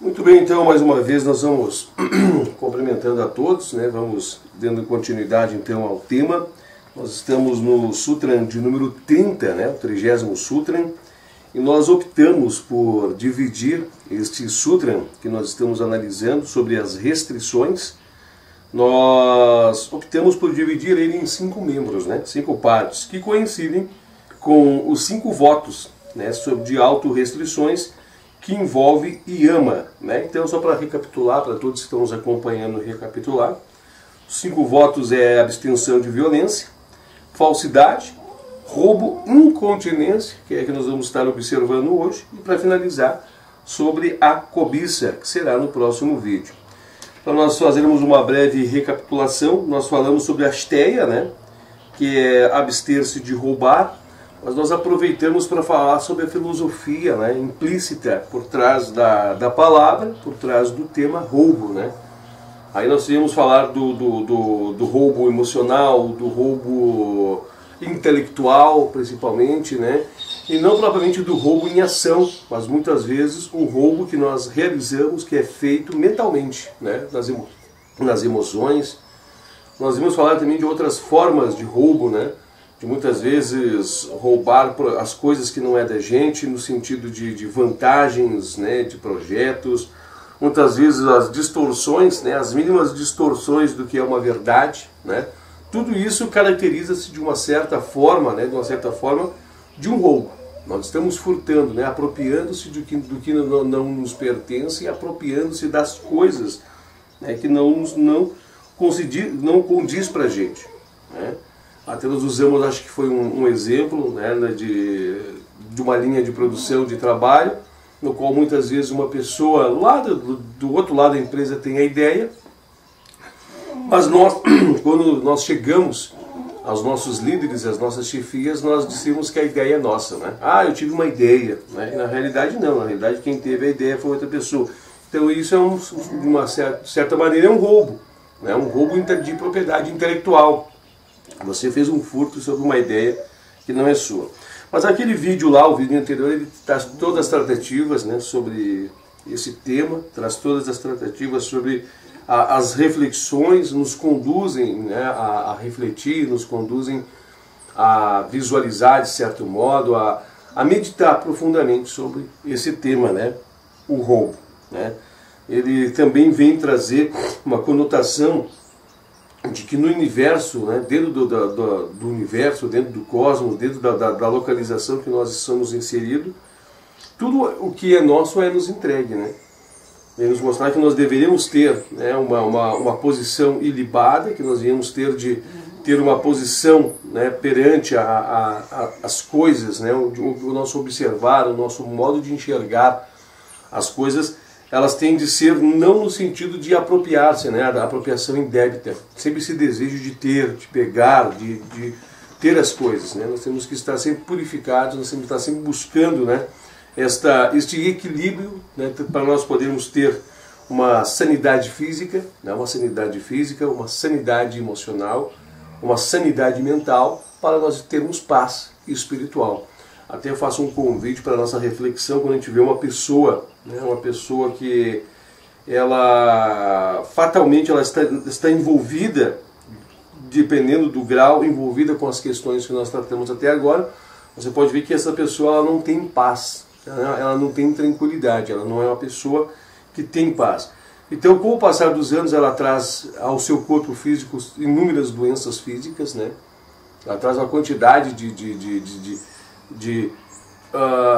Muito bem, então, mais uma vez nós vamos cumprimentando a todos, né? Vamos dando continuidade então ao tema. Nós estamos no Sutran de número 30, né? O 30º Sutran, e nós optamos por dividir este Sutran que nós estamos analisando sobre as restrições. Nós optamos por dividir ele em 5 membros, né? 5 partes, que coincidem com os 5 votos, né? De autorrestrições, que envolve Yama, né? Então, só para recapitular, para todos que estão nos acompanhando, recapitular, os 5 votos é abstenção de violência, falsidade, roubo, incontinência, que é que nós vamos estar observando hoje, e para finalizar, sobre a cobiça, que será no próximo vídeo. Para nós fazermos uma breve recapitulação, nós falamos sobre a asteia, né? Que é abster-se de roubar, mas nós aproveitamos para falar sobre a filosofia, né, implícita por trás da palavra, por trás do tema roubo, né? Aí nós íamos falar do roubo emocional, do roubo intelectual, principalmente, né? E não propriamente do roubo em ação, mas muitas vezes o roubo que nós realizamos, que é feito mentalmente, né? Nas emoções. Nós íamos falar também de outras formas de roubo, né? De muitas vezes roubar as coisas que não é da gente, no sentido de vantagens, né, de projetos, muitas vezes as distorções, né, as mínimas distorções do que é uma verdade, né, tudo isso caracteriza-se de uma certa forma, né, de um roubo. Nós estamos furtando, né, apropriando-se do que não nos pertence e apropriando-se das coisas, né, que não condiz para a gente, né. Até nós usamos, acho que foi um exemplo, né, de uma linha de produção de trabalho, no qual muitas vezes uma pessoa lá do outro lado da empresa tem a ideia, mas nós, quando nós chegamos aos nossos líderes, às nossas chefias, nós dissemos que a ideia é nossa, né? Ah, eu tive uma ideia, né? E na realidade não, na realidade quem teve a ideia foi outra pessoa. Então isso de uma certa maneira é um roubo, né? Um roubo de propriedade intelectual. Você fez um furto sobre uma ideia que não é sua. Mas aquele vídeo lá, o vídeo anterior, ele traz todas as tratativas, né, sobre esse tema, traz todas as tratativas sobre as reflexões, nos conduzem, né, a refletir, nos conduzem a visualizar de certo modo, a meditar profundamente sobre esse tema, né, o roubo, né. Ele também vem trazer uma conotação de que no universo, né, dentro do universo, dentro do cosmos, dentro da localização que nós estamos inseridos, tudo o que é nosso é nos entregue, né? Vem nos mostrar que nós deveríamos ter, né, uma posição ilibada, que nós deveríamos ter uma posição, né, perante as coisas, né, o nosso observar, o nosso modo de enxergar as coisas. Elas têm de ser não no sentido de apropriar-se, né, da apropriação indébita, sempre esse desejo de ter, de pegar, de ter as coisas, né? Nós temos que estar sempre purificados, nós temos que estar sempre buscando, né, este equilíbrio, né, para nós podermos ter uma sanidade física, né, uma sanidade emocional, uma sanidade mental, para nós termos paz espiritual. Até eu faço um convite para a nossa reflexão quando a gente vê uma pessoa, né, uma pessoa que ela fatalmente ela está envolvida, dependendo do grau, envolvida com as questões que nós tratamos até agora. Você pode ver que essa pessoa ela não tem paz, ela não tem tranquilidade, ela não é uma pessoa que tem paz. Então, com o passar dos anos, ela traz ao seu corpo físico inúmeras doenças físicas, né? Ela traz uma quantidade de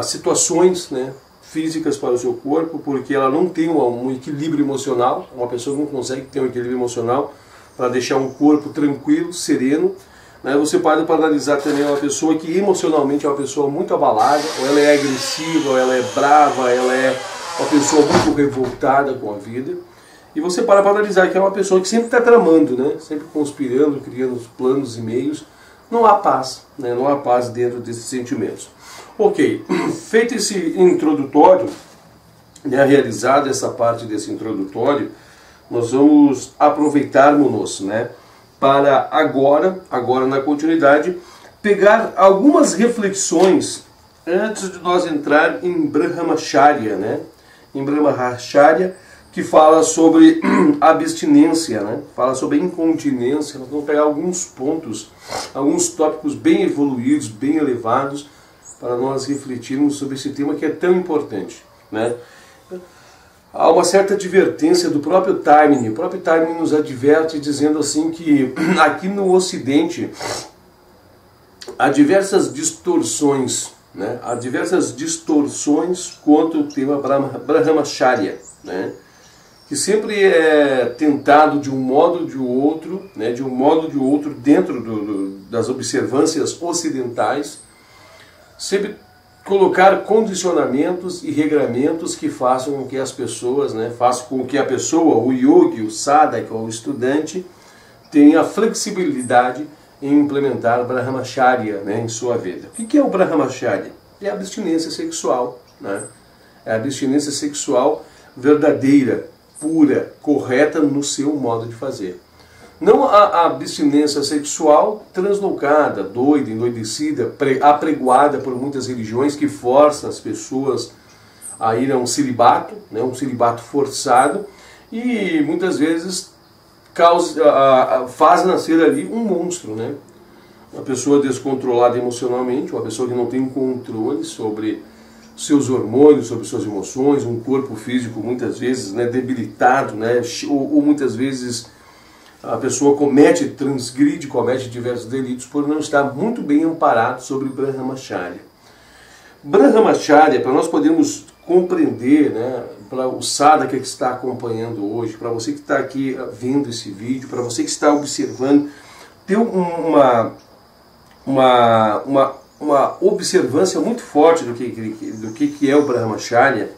situações, né, físicas para o seu corpo, porque ela não tem um equilíbrio emocional. Uma pessoa não consegue ter um equilíbrio emocional para deixar um corpo tranquilo, sereno, né? Você pode analisar também uma pessoa que emocionalmente é uma pessoa muito abalada, ou ela é agressiva, ou ela é brava, ela é uma pessoa muito revoltada com a vida. E você para analisar que é uma pessoa que sempre está tramando, né, sempre conspirando, criando planos e meios. Não há paz, né? Não há paz dentro desses sentimentos. Ok, feito esse introdutório, né, realizada essa parte desse introdutório, nós vamos aproveitarmos, né, para agora na continuidade, pegar algumas reflexões antes de nós entrar em Brahmacharya, né, em Brahmacharya, que fala sobre abstinência, né? Fala sobre incontinência. Nós vamos pegar alguns pontos, alguns tópicos bem evoluídos, bem elevados, para nós refletirmos sobre esse tema que é tão importante, né? Há uma certa advertência do próprio Taimini. O próprio Taimini nos adverte dizendo assim que aqui no Ocidente há diversas distorções, né? Há diversas distorções quanto ao tema Brahmacharya, né? Que sempre é tentado de um modo ou de outro, né? De um modo ou de outro dentro das observâncias ocidentais, sempre colocar condicionamentos e regramentos que façam com que as pessoas, né, façam com que a pessoa, o yogi, o sadhaka, o estudante, tenha flexibilidade em implementar Brahmacharya, né, em sua vida. O que é o Brahmacharya? É a abstinência sexual, né? É a abstinência sexual verdadeira, pura, correta no seu modo de fazer. Não a abstinência sexual translocada, doida, endoidecida, apregoada por muitas religiões que forçam as pessoas a ir a um celibato, né, um celibato forçado, e muitas vezes faz nascer ali um monstro, né? Uma pessoa descontrolada emocionalmente, uma pessoa que não tem controle sobre seus hormônios, sobre suas emoções, um corpo físico muitas vezes, né, debilitado, né, ou muitas vezes a pessoa transgride, comete diversos delitos por não estar muito bem amparado sobre Brahmacharya. Brahmacharya, para nós podermos compreender, né, para o sadhaka que está acompanhando hoje, para você que está aqui vendo esse vídeo, para você que está observando, ter uma observância muito forte do que é o Brahmacharya,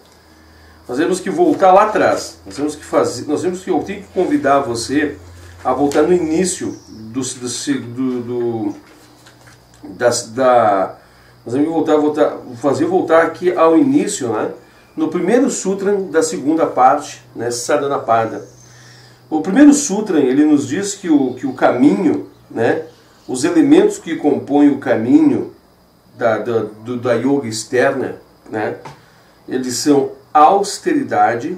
nós temos que voltar lá atrás. Nós temos que eu tenho que convidar você a voltar no início nós temos que voltar aqui ao início, né? No primeiro sutra da segunda parte, né, Sadhanapada. O primeiro sutra, ele nos diz que o caminho, né, os elementos que compõem o caminho da yoga externa, né, eles são austeridade,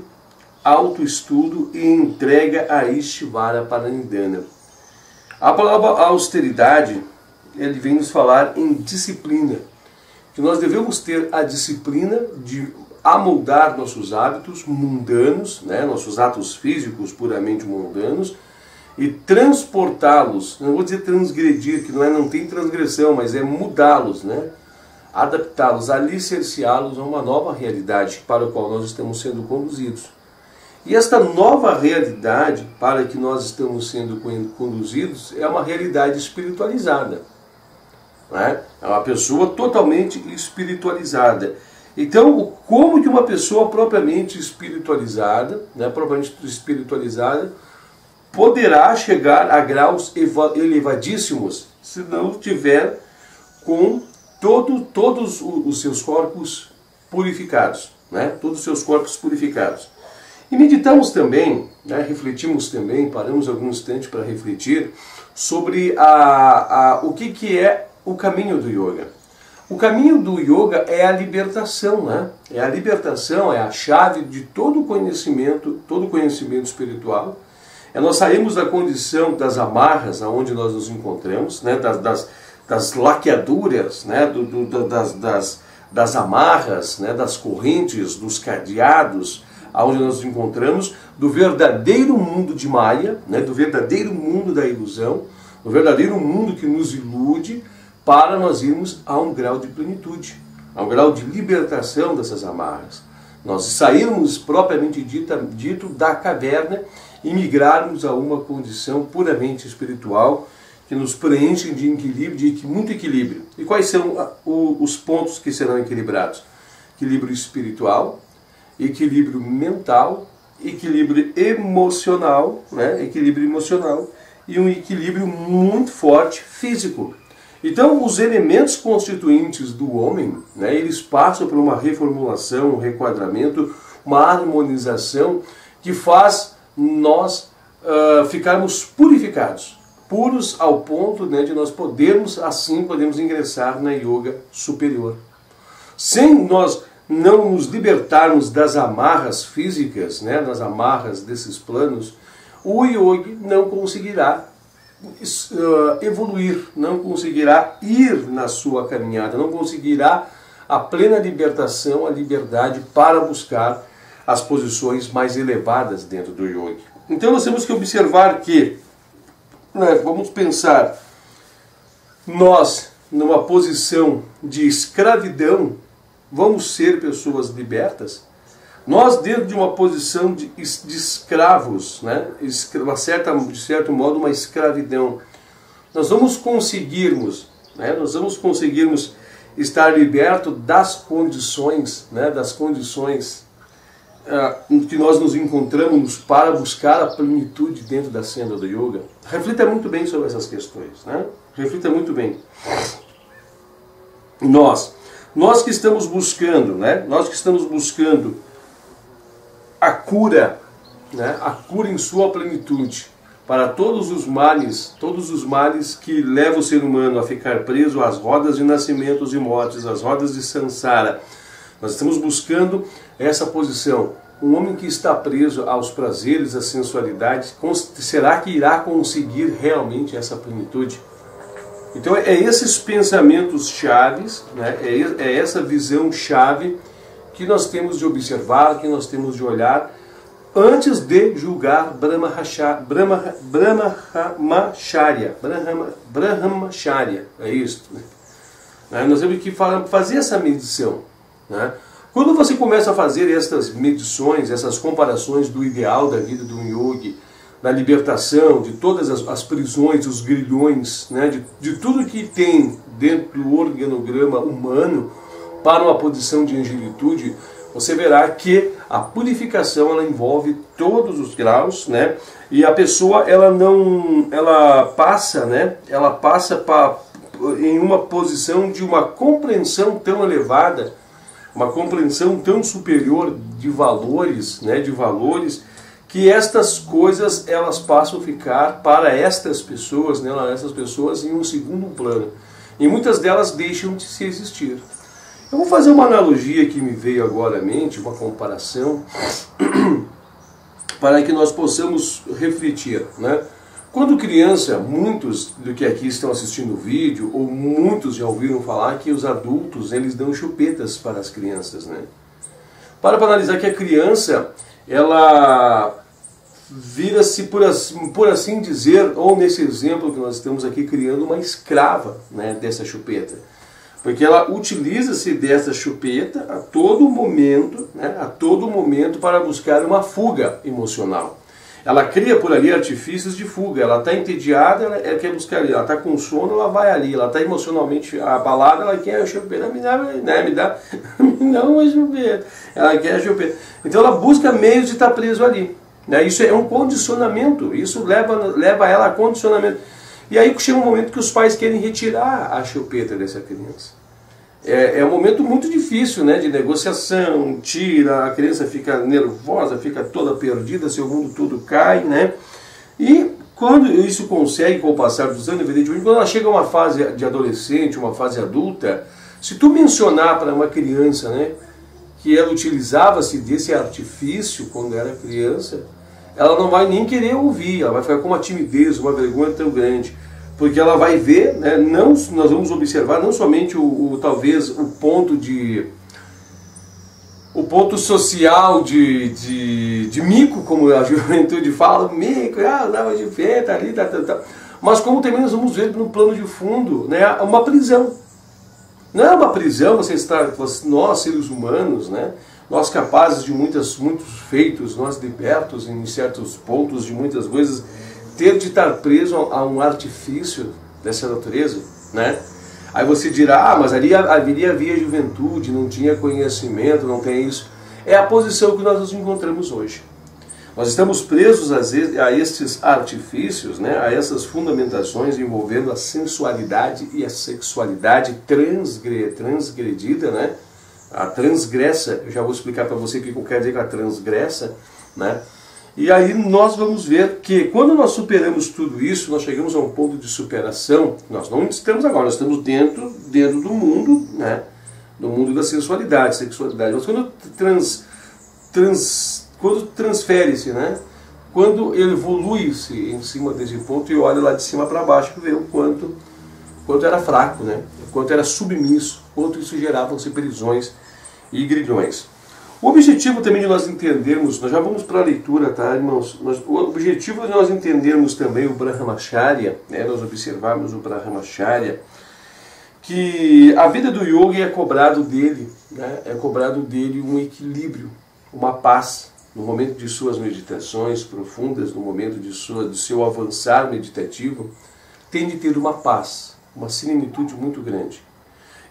autoestudo e entrega a Ishvara Paranidhana. A palavra austeridade, ele vem nos falar em disciplina, que nós devemos ter a disciplina de amoldar nossos hábitos mundanos, né, nossos atos físicos puramente mundanos, e transportá-los, não vou dizer transgredir, que não tem transgressão, mas é mudá-los, né, adaptá-los, alicerciá-los a uma nova realidade para a qual nós estamos sendo conduzidos. E esta nova realidade para que nós estamos sendo conduzidos é uma realidade espiritualizada, né? É uma pessoa totalmente espiritualizada. Então, como que uma pessoa propriamente espiritualizada, né, poderá chegar a graus elevadíssimos se não tiver com todos os seus corpos purificados, né? Todos os seus corpos purificados. E meditamos também, né, refletimos também, paramos algum instante para refletir sobre o que é o caminho do yoga. O caminho do yoga é a libertação, né? É a libertação, é a chave de todo conhecimento espiritual. É nós sairmos da condição das amarras aonde nós nos encontramos, né, das laqueaduras, né, das amarras, né, das correntes, dos cadeados, aonde nós nos encontramos, do verdadeiro mundo de Maya, né, do verdadeiro mundo da ilusão, do verdadeiro mundo que nos ilude, para nós irmos a um grau de plenitude, a um grau de libertação dessas amarras. Nós sairmos propriamente dito da caverna e migrarmos a uma condição puramente espiritual que nos preenche de equilíbrio, de muito equilíbrio. E quais são os pontos que serão equilibrados? Equilíbrio espiritual, equilíbrio mental, equilíbrio emocional, né? Equilíbrio emocional e um equilíbrio muito forte físico. Então, os elementos constituintes do homem, né, eles passam por uma reformulação, um requadramento, uma harmonização que faz nós ficarmos purificados, puros ao ponto, né, de nós podemos ingressar na yoga superior. Sem nós não nos libertarmos das amarras físicas, né, das amarras desses planos, o yogi não conseguirá evoluir, não conseguirá ir na sua caminhada, não conseguirá a plena libertação, a liberdade para buscar as posições mais elevadas dentro do yoga. Então nós temos que observar que, né, vamos pensar, nós numa posição de escravidão vamos ser pessoas libertas? Nós dentro de uma posição de escravos, né, de certo modo uma escravidão, nós vamos conseguirmos estar libertos das condições, né, que nós nos encontramos para buscar a plenitude dentro da senda do yoga? Reflita muito bem sobre essas questões, né? Reflita muito bem. Nós que estamos buscando, né? Nós que estamos buscando a cura, né? A cura em sua plenitude para todos os males que levam o ser humano a ficar preso às rodas de nascimentos e mortes, às rodas de samsara. Nós estamos buscando essa posição. Um homem que está preso aos prazeres, à sensualidade, será que irá conseguir realmente essa plenitude? Então é esses pensamentos chaves, né? É essa visão chave que nós temos de observar, que nós temos de olhar, antes de julgar Brahmacharya, é isso. Nós temos que fazer essa medição, né? Quando você começa a fazer essas medições, essas comparações do ideal da vida do yogi, da libertação, de todas as prisões, os grilhões, né, de tudo que tem dentro do organograma humano para uma posição de angelitude, você verá que a purificação ela envolve todos os graus, né? E a pessoa ela passa em uma posição de uma compreensão tão elevada, uma compreensão tão superior de valores, né? De valores que estas coisas elas passam a ficar para estas pessoas, né? Essas pessoas em um segundo plano. E muitas delas deixam de se existir. Eu vou fazer uma analogia que me veio agora à mente, uma comparação, para que nós possamos refletir, né? Quando criança, muitos do que aqui estão assistindo o vídeo, ou muitos já ouviram falar que os adultos eles dão chupetas para as crianças, né? Para analisar que a criança, ela vira-se, por assim dizer, ou nesse exemplo que nós estamos aqui criando, uma escrava, né, dessa chupeta. Porque ela utiliza-se dessa chupeta a todo momento, né, para buscar uma fuga emocional. Ela cria por ali artifícios de fuga. Ela está entediada, ela quer buscar ali. Ela está com sono, ela vai ali. Ela está emocionalmente abalada, ela quer a chupeta. Me dá uma chupeta. Ela quer a chupeta. Então ela busca meios de estar preso ali. Isso é um condicionamento. Isso leva ela a condicionamento. E aí chega um momento que os pais querem retirar a chupeta dessa criança. É um momento muito difícil, né, de negociação, tira, a criança fica nervosa, fica toda perdida, seu mundo tudo cai, né? E quando isso consegue, com o passar dos anos, evidentemente, quando ela chega a uma fase de adolescente, uma fase adulta, se tu mencionar para uma criança, né, que ela utilizava-se desse artifício quando era criança, ela não vai nem querer ouvir, ela vai ficar com uma timidez, uma vergonha tão grande. Porque ela vai ver, né, nós vamos observar não somente talvez o ponto social de mico, como a juventude fala, mico, dava de feta ali, mas como também nós vamos ver no plano de fundo, né, uma prisão. Não é uma prisão, nós seres humanos, né, nós capazes de muitos feitos, nós libertos em certos pontos de muitas coisas, ter de estar preso a um artifício dessa natureza, né? Aí você dirá, mas ali havia juventude, não tinha conhecimento, não tem isso. É a posição que nós nos encontramos hoje. Nós estamos presos a estes artifícios, né? A essas fundamentações envolvendo a sensualidade e a sexualidade transgredida, né? A transgressa, eu já vou explicar para você o que eu quero dizer com a transgressa, né? E aí nós vamos ver que quando nós superamos tudo isso, nós chegamos a um ponto de superação, nós não estamos agora, nós estamos dentro do mundo, né, no mundo da sensualidade, sexualidade. Mas quando quando transfere-se, né? Quando ele evolui-se em cima desse ponto e olha lá de cima para baixo e vê o quanto era fraco, né? O quanto era submisso, quanto isso gerava-se prisões e grilhões. O objetivo também de nós entendermos, nós já vamos para a leitura, tá, irmãos? O objetivo de nós entendermos também o Brahmacharya, né? Nós observarmos o Brahmacharya, que a vida do yogi é cobrado dele, né? É cobrado dele um equilíbrio, uma paz, no momento de suas meditações profundas, no momento de seu avançar meditativo, tem de ter uma paz, uma serenitude muito grande.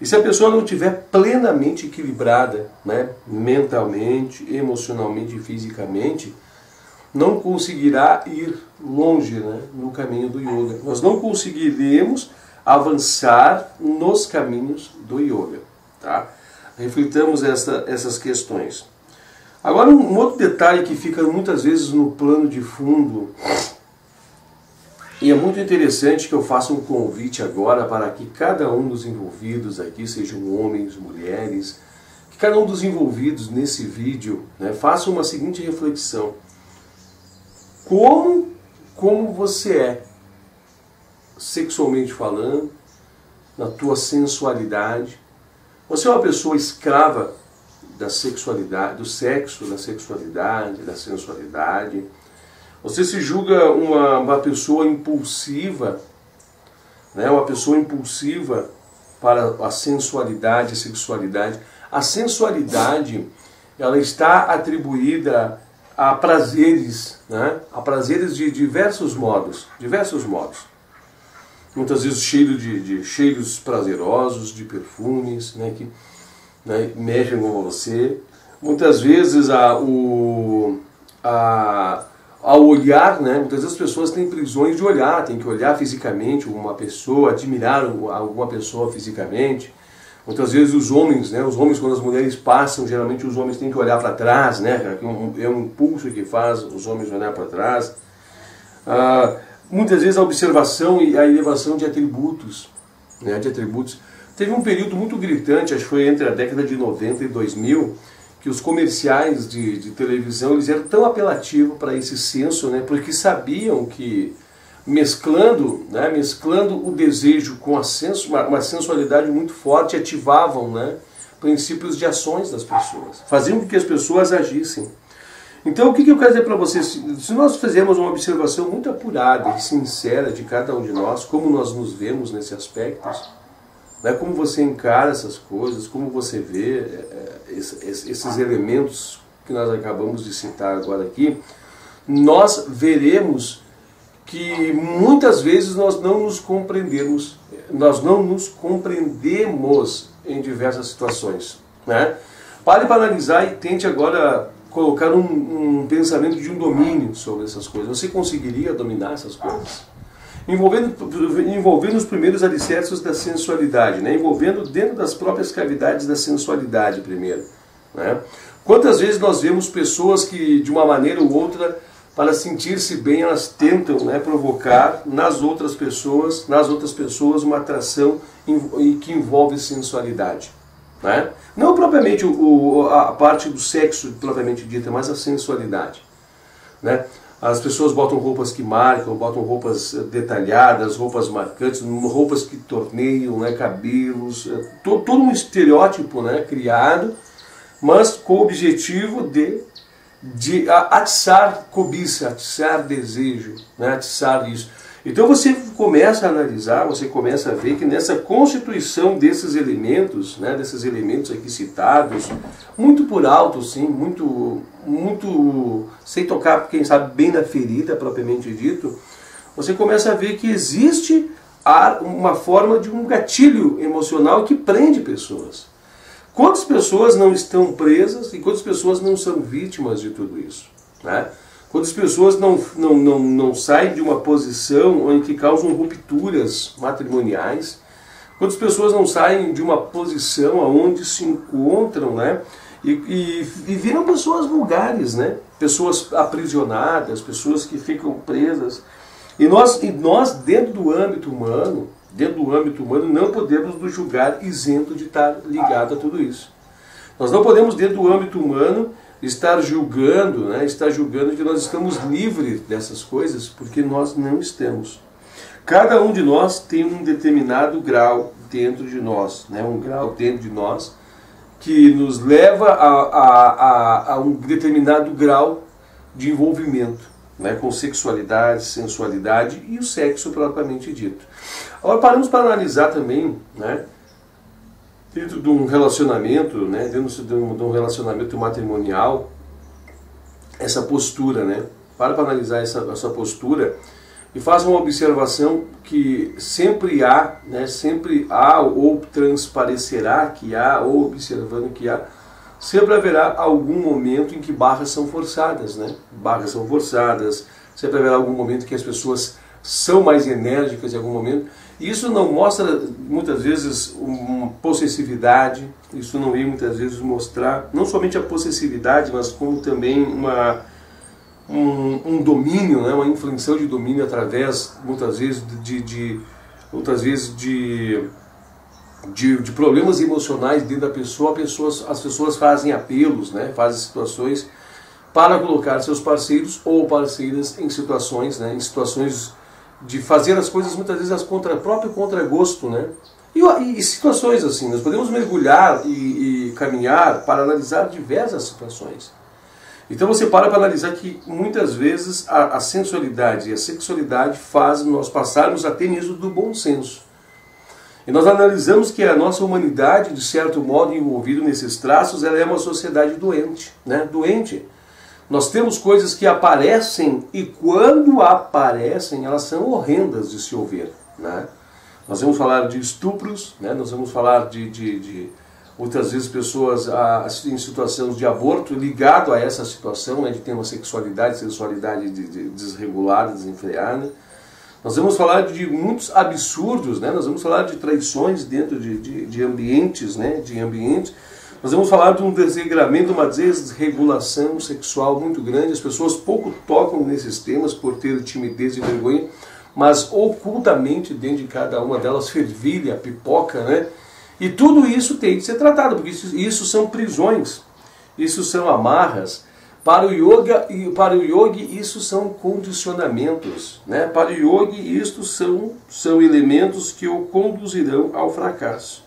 E se a pessoa não estiver plenamente equilibrada, né, mentalmente, emocionalmente e fisicamente, não conseguirá ir longe, né, no caminho do yoga. Nós não conseguiremos avançar nos caminhos do yoga. Tá? Reflitamos essas questões. Agora, um outro detalhe que fica muitas vezes no plano de fundo, e é muito interessante que eu faça um convite agora para que cada um dos envolvidos aqui, sejam homens, mulheres, que cada um dos envolvidos nesse vídeo, né, faça uma seguinte reflexão. Como você é, sexualmente falando, na tua sensualidade? Você é uma pessoa escrava da sexualidade, do sexo, da sexualidade, da sensualidade? Você se julga uma pessoa impulsiva, né? Uma pessoa impulsiva para a sensualidade, a sexualidade. A sensualidade, ela está atribuída a prazeres, né? A prazeres de diversos modos, Muitas vezes cheiro de cheiros prazerosos, de perfumes, né? Que, né, mexem com você. Muitas vezes ao olhar, né, muitas vezes as pessoas têm prisões de olhar, tem que olhar fisicamente uma pessoa, admirar alguma pessoa fisicamente. Muitas vezes os homens, né, quando as mulheres passam, geralmente os homens têm que olhar para trás, né, é um impulso que faz os homens olhar para trás. Muitas vezes a observação e a elevação de atributos, né, Teve um período muito gritante, acho que foi entre a década de 90 e 2000, que os comerciais de televisão eles eram tão apelativos para esse senso, né, porque sabiam que mesclando o desejo com uma sensualidade muito forte, ativavam, né, princípios de ações das pessoas, faziam com que as pessoas agissem. Então o que eu quero dizer para vocês, se nós fizermos uma observação muito apurada e sincera de cada um de nós, como nós nos vemos nesses aspectos, né, como você encara essas coisas, como você vê esses elementos que nós acabamos de citar agora aqui, nós veremos que muitas vezes nós não nos compreendemos em diversas situações, né? Pare para analisar e tente agora colocar um pensamento de um domínio sobre essas coisas. Você conseguiria dominar essas coisas? Envolvendo os primeiros alicerces da sensualidade, né? Envolvendo dentro das próprias cavidades da sensualidade primeiro, né? Quantas vezes nós vemos pessoas que de uma maneira ou outra, para sentir-se bem, elas tentam, né, provocar nas outras pessoas uma atração que envolve sensualidade, né? Não propriamente a parte do sexo propriamente dita, mas a sensualidade, né? As pessoas botam roupas que marcam, botam roupas detalhadas, roupas marcantes, roupas que torneiam, né, cabelos, todo um estereótipo, né, criado, mas com o objetivo de atiçar cobiça, atiçar desejo, né, atiçar isso. Então você começa a analisar, você começa a ver que nessa constituição desses elementos, né, desses elementos aqui citados, muito por alto, sim, muito sem tocar, quem sabe, bem na ferida, propriamente dito, você começa a ver que existe uma forma de um gatilho emocional que prende pessoas. Quantas pessoas não estão presas e quantas pessoas não são vítimas de tudo isso, né? Quantas pessoas não saem de uma posição em que causam rupturas matrimoniais? Quantas pessoas não saem de uma posição onde se encontram, né, e viram pessoas vulgares, né? Pessoas aprisionadas, pessoas que ficam presas. E nós dentro do âmbito humano, dentro do âmbito humano, não podemos nos julgar isento de estar ligado a tudo isso. Nós não podemos, dentro do âmbito humano, estar julgando, né, que nós estamos livres dessas coisas, porque nós não estamos. Cada um de nós tem um determinado grau dentro de nós, né, um grau dentro de nós que nos leva a um determinado grau de envolvimento, né, com sexualidade, sensualidade e o sexo propriamente dito. Agora paramos para analisar também, né, dentro de um relacionamento, né, dentro de um relacionamento matrimonial, essa postura, né? Para analisar essa postura e faça uma observação que sempre há, né, ou transparecerá que há, ou observando que há, sempre haverá algum momento em que barras são forçadas, né? Barras são forçadas, sempre haverá algum momento que as pessoas são mais enérgicas em algum momento. Isso não mostra, muitas vezes, uma possessividade, isso não vem, muitas vezes, mostrar, não somente a possessividade, mas como também um domínio, né, uma influência de domínio através, muitas vezes, de problemas emocionais dentro da pessoa. As pessoas fazem apelos, né, fazem situações para colocar seus parceiros ou parceiras em situações, né, de fazer as coisas muitas vezes próprio contragosto, né? E situações assim, nós podemos mergulhar e caminhar para analisar diversas situações. Então você para analisar que muitas vezes a sensualidade e a sexualidade fazem nós passarmos até mesmo do bom senso. E nós analisamos que a nossa humanidade, de certo modo, envolvida nesses traços, ela é uma sociedade doente, né? Doente. Nós temos coisas que aparecem e quando aparecem elas são horrendas de se ouvir, né? Nós vamos falar de estupros, né? Nós vamos falar de muitas vezes pessoas em situações de aborto ligado a essa situação, né, de ter uma sensualidade desregulada, desenfreada. Nós vamos falar de muitos absurdos, né? Nós vamos falar de traições dentro de ambientes, né? Nós vamos falar de um desregramento, uma desregulação sexual muito grande. As pessoas pouco tocam nesses temas por ter timidez e vergonha, mas ocultamente dentro de cada uma delas fervilha, pipoca, né? E tudo isso tem de ser tratado, porque isso são prisões, isso são amarras. Para o yogi isso são condicionamentos, né? Para o yogi isto são elementos que o conduzirão ao fracasso.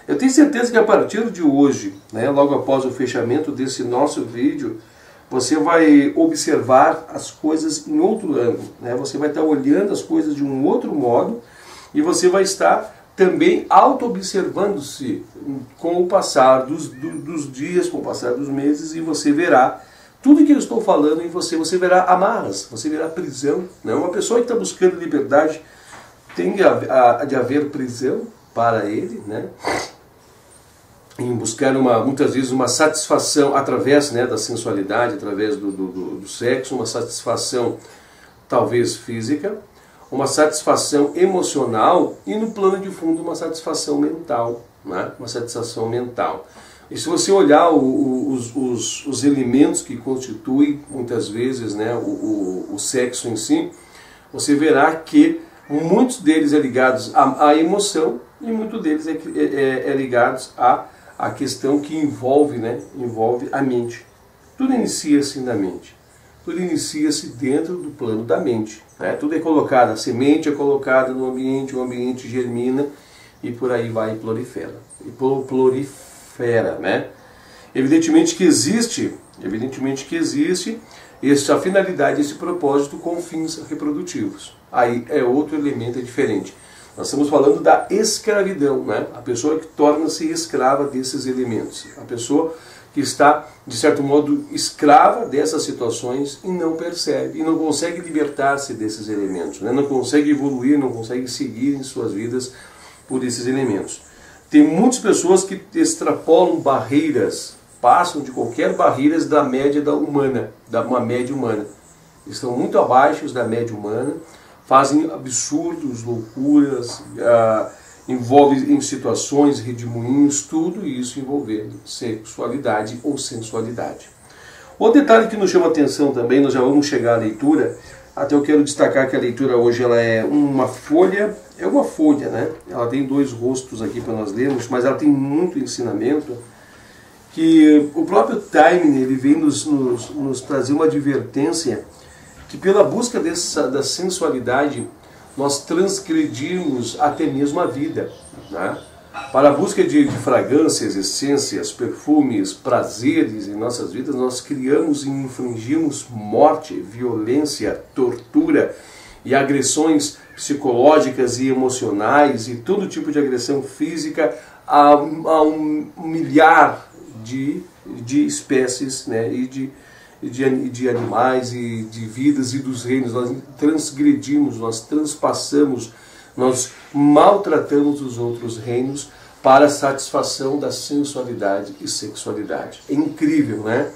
Eu tenho certeza que a partir de hoje, né, logo após o fechamento desse nosso vídeo, você vai observar as coisas em outro ângulo, né? Você vai estar olhando as coisas de um outro modo e você vai estar também auto-observando-se com o passar dos dias, com o passar dos meses, e você verá tudo que eu estou falando em você. Você verá amarras, você verá prisão, né? Uma pessoa que está buscando liberdade tem de haver prisão para ele, né? Em buscar muitas vezes uma satisfação através, né, da sensualidade, através do sexo, uma satisfação talvez física, uma satisfação emocional e no plano de fundo uma satisfação mental, né? Uma satisfação mental. E se você olhar os elementos que constituem muitas vezes, né, o sexo em si, você verá que muitos deles é ligados à emoção e muitos deles é ligados à questão que envolve, né, envolve a mente. Tudo inicia-se na mente. Tudo inicia-se dentro do plano da mente, né? Tudo é colocado, a semente é colocada no ambiente, o ambiente germina e por aí vai e prolifera. Né? Evidentemente que existe essa finalidade, esse propósito com fins reprodutivos. Aí é outro elemento, é diferente. Nós estamos falando da escravidão, né? A pessoa que torna-se escrava desses elementos. A pessoa que está, de certo modo, escrava dessas situações e não percebe, e não consegue libertar-se desses elementos, né? Não consegue evoluir, não consegue seguir em suas vidas por esses elementos. Tem muitas pessoas que extrapolam barreiras, passam de qualquer barreiras da média humana, uma média humana. Estão muito abaixo da média humana, fazem absurdos, loucuras, envolve em situações, redemoinhos, tudo isso envolvendo sexualidade ou sensualidade. Outro detalhe que nos chama atenção também, nós já vamos chegar à leitura, Até eu quero destacar que a leitura hoje ela é uma folha, né? Ela tem 2 rostos aqui para nós lermos, mas ela tem muito ensinamento, que o próprio Taimni ele vem nos trazer uma advertência que pela busca da sensualidade nós transgredimos até mesmo a vida, né? Para a busca de fragrâncias, essências, perfumes, prazeres em nossas vidas, nós criamos e infligimos morte, violência, tortura e agressões psicológicas e emocionais e todo tipo de agressão física a um milhar de espécies, né, e de animais e de vidas e dos reinos. Nós transgredimos, nós transpassamos, nós maltratamos os outros reinos para a satisfação da sensualidade e sexualidade. É incrível, né?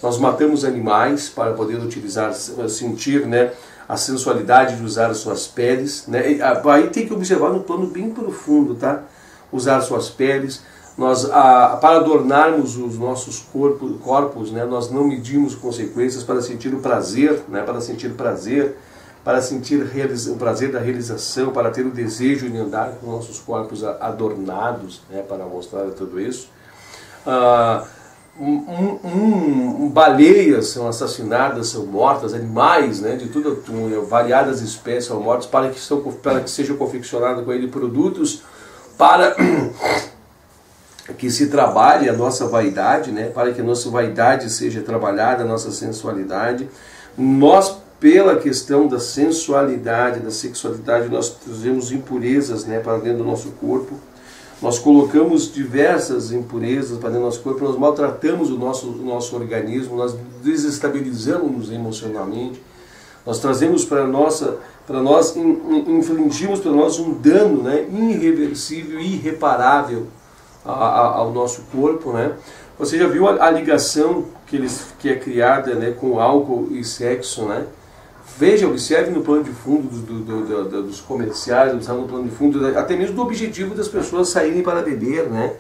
Nós matamos animais para poder utilizar, sentir, né, a sensualidade de usar as suas peles, né? Aí tem que observar no plano bem profundo, tá? Usar suas peles. Nós, para adornarmos os nossos corpos, né, nós não medimos consequências para sentir o prazer, né, para sentir o prazer da realização, para ter o desejo de andar com nossos corpos adornados, né, para mostrar tudo isso. Baleias são assassinadas, são mortas, animais, né, de toda variadas espécies são mortos para que sejam confeccionados com ele produtos para que se trabalhe a nossa vaidade, né, para que a nossa vaidade seja trabalhada, a nossa sensualidade. Nós, pela questão da sensualidade, da sexualidade, nós trazemos impurezas, né, para dentro do nosso corpo. Nós colocamos diversas impurezas para dentro do nosso corpo, nós maltratamos o nosso organismo, nós desestabilizamos emocionalmente, nós trazemos para nós, infligimos para nós um dano, né, irreversível e irreparável ao nosso corpo, né? Você já viu a ligação que é criada, né, com álcool e sexo, né? Veja, observe no plano de fundo dos comerciais, observe no plano de fundo, até mesmo do objetivo das pessoas saírem para beber, né?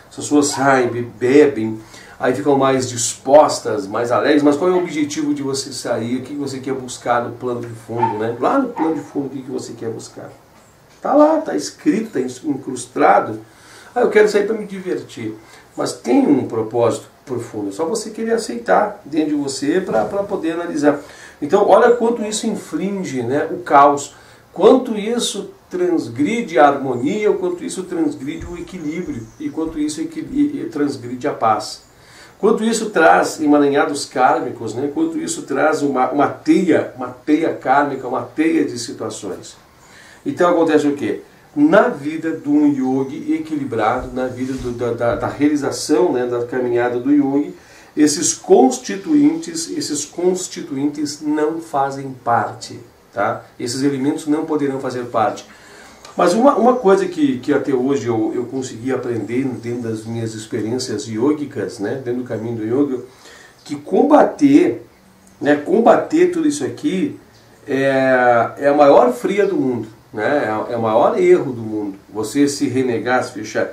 As pessoas saem, bebem, aí ficam mais dispostas, mais alegres, mas qual é o objetivo de você sair? O que você quer buscar no plano de fundo, né? Lá no plano de fundo, o que você quer buscar? Está lá, está escrito, está incrustado. Eu quero sair para me divertir. Mas tem um propósito profundo, é só você querer aceitar dentro de você para poder analisar. Então, olha quanto isso inflige, né, o caos, quanto isso transgride a harmonia, o quanto isso transgride o equilíbrio, e quanto isso transgride a paz. Quanto isso traz emaranhados kármicos, né, quanto isso traz uma teia kármica, uma teia de situações. Então acontece o quê? Na vida de um yogi equilibrado, na vida da realização, né, da caminhada do yogi, esses constituintes não fazem parte, tá? Esses elementos não poderão fazer parte. Mas uma coisa que até hoje eu consegui aprender dentro das minhas experiências yogicas, né, dentro do caminho do yoga, que combater tudo isso aqui é a maior fria do mundo. Né? É o maior erro do mundo, você se renegar, se fechar.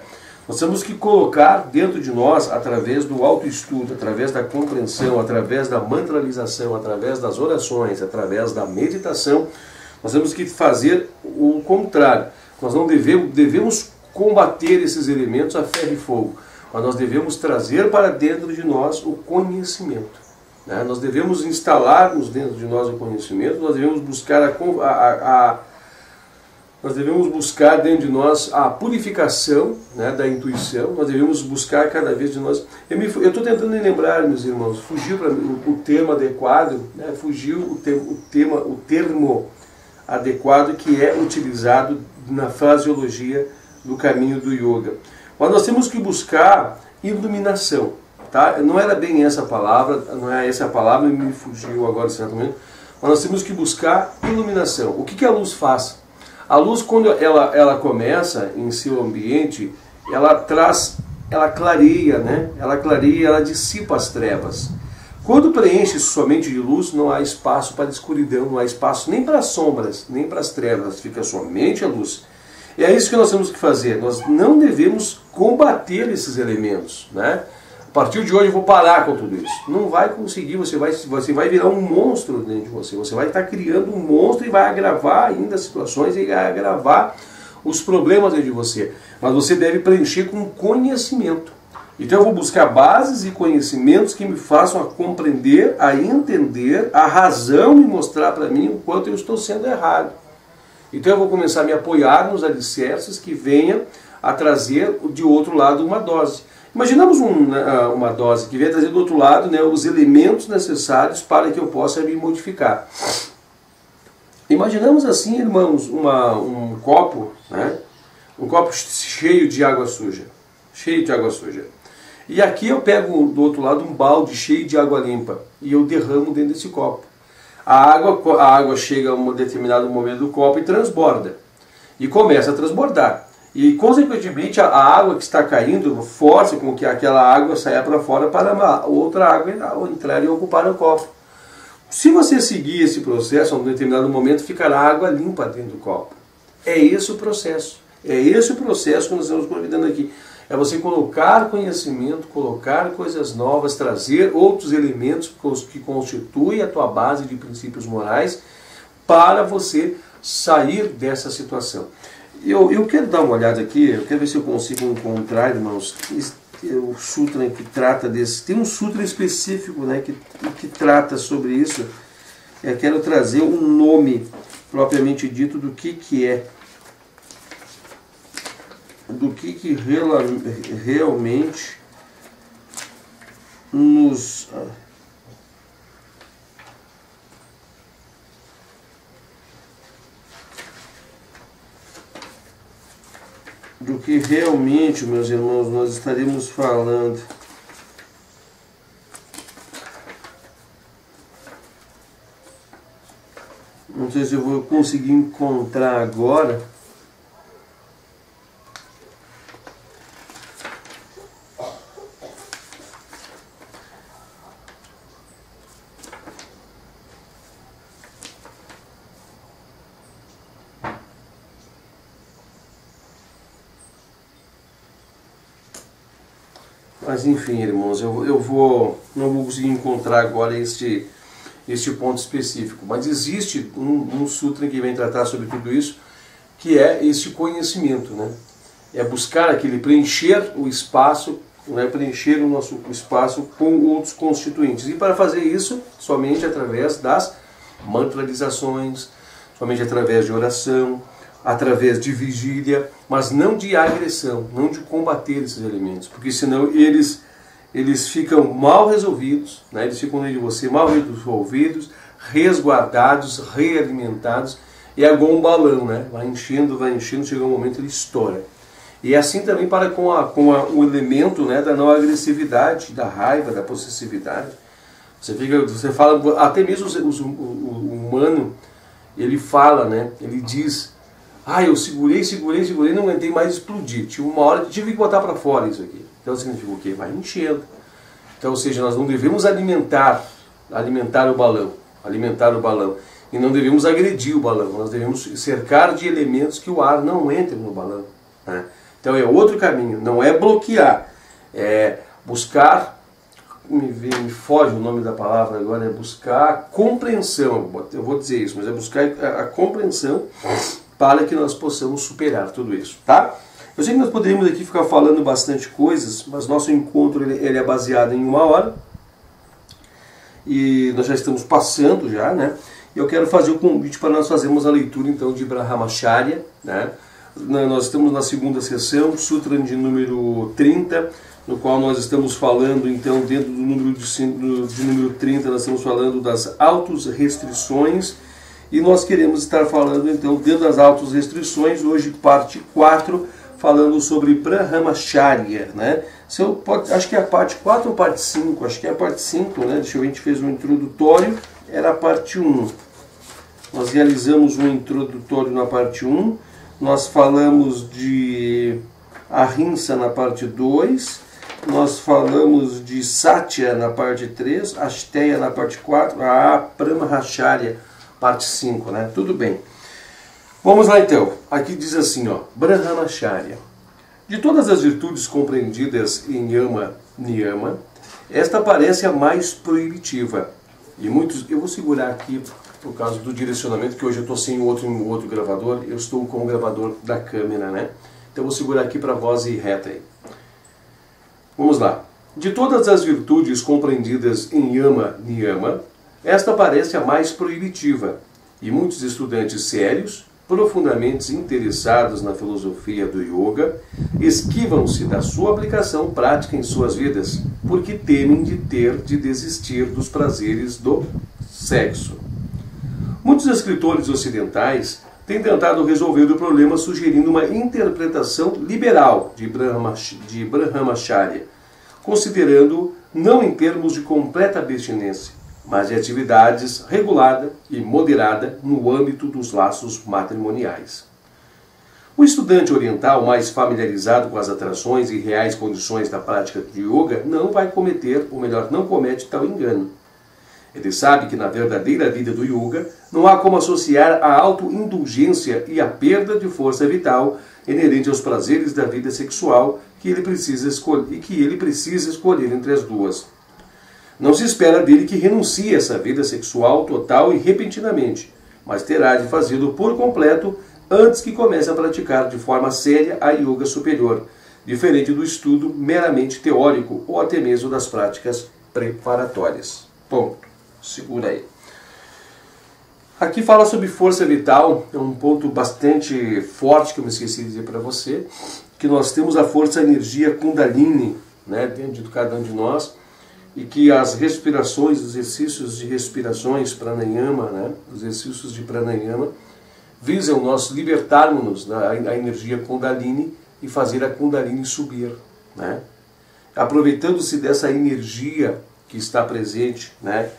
Nós temos que colocar dentro de nós, através do autoestudo, através da compreensão, através da mantralização, através das orações, através da meditação, nós temos que fazer o contrário. Nós não devemos combater esses elementos a ferro e fogo, mas nós devemos trazer para dentro de nós o conhecimento. Né? Nós devemos instalar-nos dentro de nós o conhecimento, nós devemos buscar nós devemos buscar dentro de nós a purificação, né, da intuição, nós devemos buscar cada vez de nós. Eu estou tentando lembrar, meus irmãos, fugiu para mim o termo adequado, né, fugiu o termo adequado que é utilizado na fraseologia do caminho do yoga. Mas nós temos que buscar iluminação, tá? Não era bem essa palavra, não é essa a palavra, me fugiu agora certamente, mas nós temos que buscar iluminação. O que a luz faz? A luz, quando ela começa em seu ambiente, ela clareia, né? Ela clareia, ela dissipa as trevas. Quando preenche somente de luz, não há espaço para a escuridão, não há espaço nem para as sombras, nem para as trevas, fica somente a luz. E é isso que nós temos que fazer, nós não devemos combater esses elementos, né? a partir de hoje eu vou parar com tudo isso. Não vai conseguir, você vai virar um monstro dentro de você. Você vai estar criando um monstro e vai agravar ainda as situações e vai agravar os problemas dentro de você. Mas você deve preencher com conhecimento. Então eu vou buscar bases e conhecimentos que me façam a compreender, a entender, a razão me mostrar para mim o quanto eu estou sendo errado. Então eu vou começar a me apoiar nos alicerces que venham a trazer de outro lado uma dose. Imaginamos uma dose que venha trazer do outro lado, né, os elementos necessários para que eu possa me modificar. Imaginamos assim, irmãos, um copo, né, um copo cheio de água suja. Cheio de água suja. E aqui eu pego do outro lado um balde cheio de água limpa e eu derramo dentro desse copo. A água chega a um determinado momento do copo e transborda. E começa a transbordar. E, consequentemente, a água que está caindo força com que aquela água saia para fora para uma outra água entrar e ocupar o copo. Se você seguir esse processo, a um determinado momento ficará água limpa dentro do copo. É esse o processo. É esse o processo que nós estamos convidando aqui. É você colocar conhecimento, colocar coisas novas, trazer outros elementos que constituem a tua base de princípios morais para você sair dessa situação. Eu quero dar uma olhada aqui, eu quero ver se eu consigo encontrar, irmãos, o sutra que trata desse. Tem um sutra específico, né, que trata sobre isso. Eu quero trazer um nome propriamente dito do que é. Do que realmente nos... do que realmente, meus irmãos, nós estaremos falando. Não sei se eu vou conseguir encontrar agora. Mas enfim, irmãos, eu não vou conseguir encontrar agora este ponto específico. Mas existe um sutra que vem tratar sobre tudo isso, que é esse conhecimento, né? É buscar preencher o espaço, né? Preencher o nosso espaço com outros constituintes. E para fazer isso, somente através das mantralizações, somente através de oração, através de vigília, mas não de agressão, não de combater esses elementos, porque senão eles ficam mal resolvidos, né? Eles ficam dentro de você mal resolvidos, resguardados, realimentados, e é igual um balão, né? Vai enchendo, chega um momento ele estoura. E é assim também com o elemento, né, da não agressividade, da raiva, da possessividade. Você fala, até mesmo o humano, ele fala, né? Ele diz: eu segurei, não aguentei mais explodir. Tive uma hora que tive que botar para fora isso aqui. Então significa o quê? Vai enchendo. Então, ou seja, nós não devemos alimentar o balão. E não devemos agredir o balão. Nós devemos cercar de elementos que o ar não entre no balão, né? Então é outro caminho. Não é bloquear. É buscar, me foge o nome da palavra agora, é buscar a compreensão. Eu vou dizer isso, mas é buscar a compreensão para que nós possamos superar tudo isso, tá? Eu sei que nós poderíamos aqui ficar falando bastante coisas, mas nosso encontro ele é baseado em 1 hora. E nós já estamos passando já, né? E eu quero fazer o convite para nós fazermos a leitura então de Brahmacharya, né? Nós estamos na segunda sessão, Sutra de número 30, no qual nós estamos falando então dentro do número de número 30, nós estamos falando das autorrestrições. E nós queremos estar falando, então, dentro das autorrestrições, hoje parte 4, falando sobre Brahmacharya, né? Acho que é a parte 4 ou parte 5? Acho que é a parte 5, né? Deixa eu ver, a gente fez um introdutório, era a parte 1. Nós realizamos um introdutório na parte 1, nós falamos de Ahimsa na parte 2, nós falamos de Satya na parte 3, Asteya na parte 4, a Brahmacharya parte 5, né? Tudo bem. Vamos lá então. Aqui diz assim, ó, Brahmacharya. De todas as virtudes compreendidas em Yama niyama, esta parece a mais proibitiva. E muitos, eu vou segurar aqui por causa do direcionamento, que hoje eu estou sem o outro gravador, eu estou com o gravador da câmera, né? Então eu vou segurar aqui para a voz ir reta aí. Vamos lá. De todas as virtudes compreendidas em yama niyama, esta parece a mais proibitiva, e muitos estudantes sérios, profundamente interessados na filosofia do yoga, esquivam-se da sua aplicação prática em suas vidas, porque temem de desistir dos prazeres do sexo. Muitos escritores ocidentais têm tentado resolver o problema sugerindo uma interpretação liberal de Brahmacharya, considerando não em termos de completa abstinência, mas de atividades regulada e moderada no âmbito dos laços matrimoniais. O estudante oriental mais familiarizado com as atrações e reais condições da prática de yoga não vai cometer, ou melhor, não comete tal engano. Ele sabe que na verdadeira vida do yoga não há como associar a autoindulgência e a perda de força vital inerente aos prazeres da vida sexual que ele precisa escolher entre as duas. Não se espera dele que renuncie a essa vida sexual total e repentinamente, mas terá de fazê-lo por completo antes que comece a praticar de forma séria a yoga superior, diferente do estudo meramente teórico ou até mesmo das práticas preparatórias. Ponto. Segura aí. Aqui fala sobre força vital, é um ponto bastante forte que eu me esqueci de dizer para você, que nós temos a força, a energia Kundalini, né, dentro de cada um de nós, e que as respirações, os exercícios de respirações, pranayama, né, os exercícios de pranayama, visam nós libertarmos-nos da energia Kundalini e fazer a Kundalini subir, né? Aproveitando-se dessa energia que está presente, né,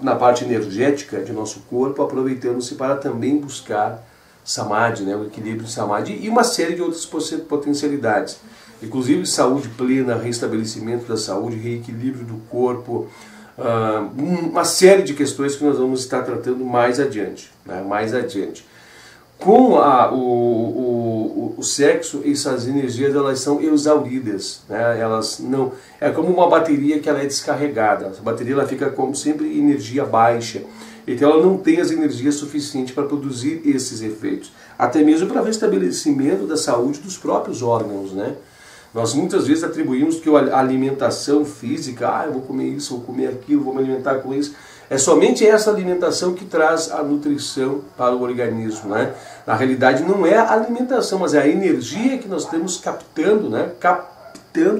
na parte energética de nosso corpo, aproveitando-se para também buscar Samadhi, né, o equilíbrio Samadhi e uma série de outras potencialidades. Inclusive saúde plena, restabelecimento da saúde, reequilíbrio do corpo, uma série de questões que nós vamos estar tratando mais adiante. Né, mais adiante. Com o sexo, essas energias elas são exauridas, né? Elas não, é como uma bateria que ela é descarregada. A bateria ela fica como sempre energia baixa, então ela não tem as energias suficientes para produzir esses efeitos, até mesmo para o restabelecimento da saúde dos próprios órgãos, né? Nós muitas vezes atribuímos que a alimentação física, eu vou comer isso, vou comer aquilo, vou me alimentar com isso. É somente essa alimentação que traz a nutrição para o organismo, né? Na realidade não é a alimentação, mas é a energia que nós estamos captando, né?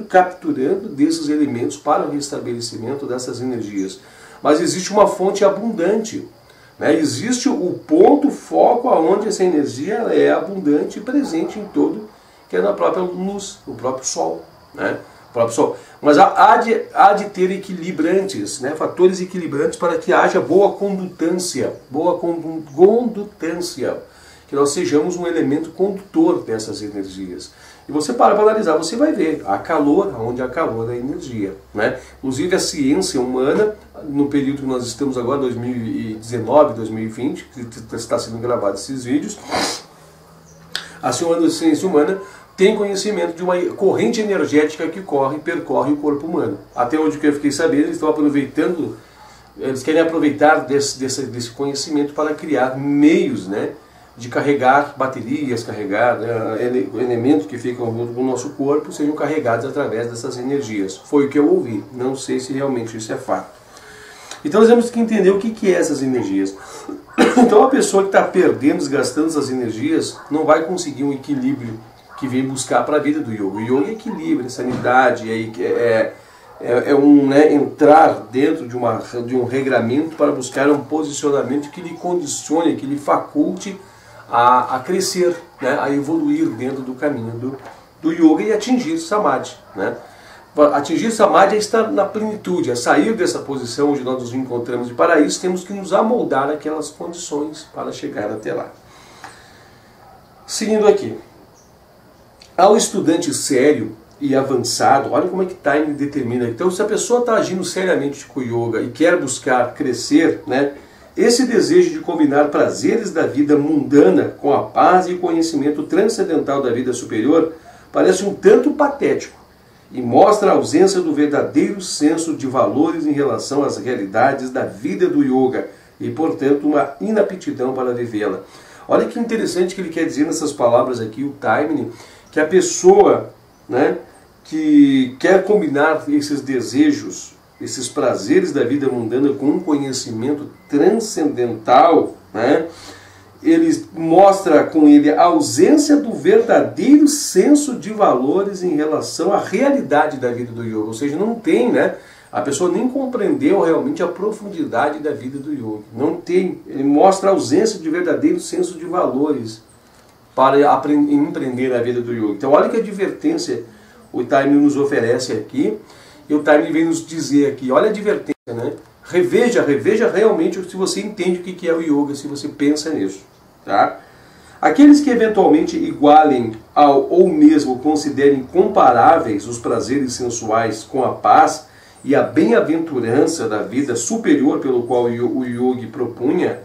Capturando desses elementos para o restabelecimento dessas energias. Mas existe uma fonte abundante, né? Existe o ponto, foco aonde essa energia é abundante e presente em todo, que é na própria luz, no próprio Sol, né? Sol. Mas há de ter equilibrantes, né? Fatores equilibrantes para que haja boa condutância, que nós sejamos um elemento condutor dessas energias. E você para analisar, você vai ver, há calor, onde há calor da energia, né? Inclusive a ciência humana, no período que nós estamos agora, 2019, 2020, que está sendo gravado esses vídeos, a ciência humana tem conhecimento de uma corrente energética que percorre o corpo humano. Até onde que eu fiquei sabendo, eles estão aproveitando, eles querem aproveitar desse conhecimento para criar meios, né, de carregar baterias, carregar elementos que ficam no nosso corpo, sejam carregados através dessas energias. Foi o que eu ouvi, não sei se realmente isso é fato. Então nós temos que entender o que é essas energias. Então a pessoa que está perdendo, desgastando essas energias, não vai conseguir um equilíbrio que vem buscar para a vida do yoga. O yoga é equilíbrio, é sanidade, entrar dentro de um regramento para buscar um posicionamento que lhe condicione, que lhe faculte a crescer, né, a evoluir dentro do caminho do yoga e atingir Samadhi, né? Atingir Samadhi é estar na plenitude, é sair dessa posição onde nós nos encontramos, e para isso temos que nos amoldar aquelas condições para chegar até lá. Seguindo aqui. Ao estudante sério e avançado, olha como é que Time determina. Então, se a pessoa está agindo seriamente com o yoga e quer buscar crescer, né, esse desejo de combinar prazeres da vida mundana com a paz e o conhecimento transcendental da vida superior parece um tanto patético e mostra a ausência do verdadeiro senso de valores em relação às realidades da vida do yoga e, portanto, uma inaptidão para vivê-la. Olha que interessante que ele quer dizer nessas palavras aqui, o Taimni, que a pessoa, né, que quer combinar esses desejos, esses prazeres da vida mundana com um conhecimento transcendental, né, ele mostra com ele a ausência do verdadeiro senso de valores em relação à realidade da vida do yoga. Ou seja, não tem, né? A pessoa nem compreendeu realmente a profundidade da vida do yoga. Não tem. Ele mostra a ausência de verdadeiro senso de valores para empreender a vida do yoga. Então, olha que advertência o Taimni nos oferece aqui. E o Taimni vem nos dizer aqui, olha a advertência, né? Reveja realmente se você entende o que é o yoga, se você pensa nisso. Tá? Aqueles que eventualmente igualem ao ou mesmo considerem comparáveis os prazeres sensuais com a paz e a bem-aventurança da vida superior pelo qual o yogi propunha,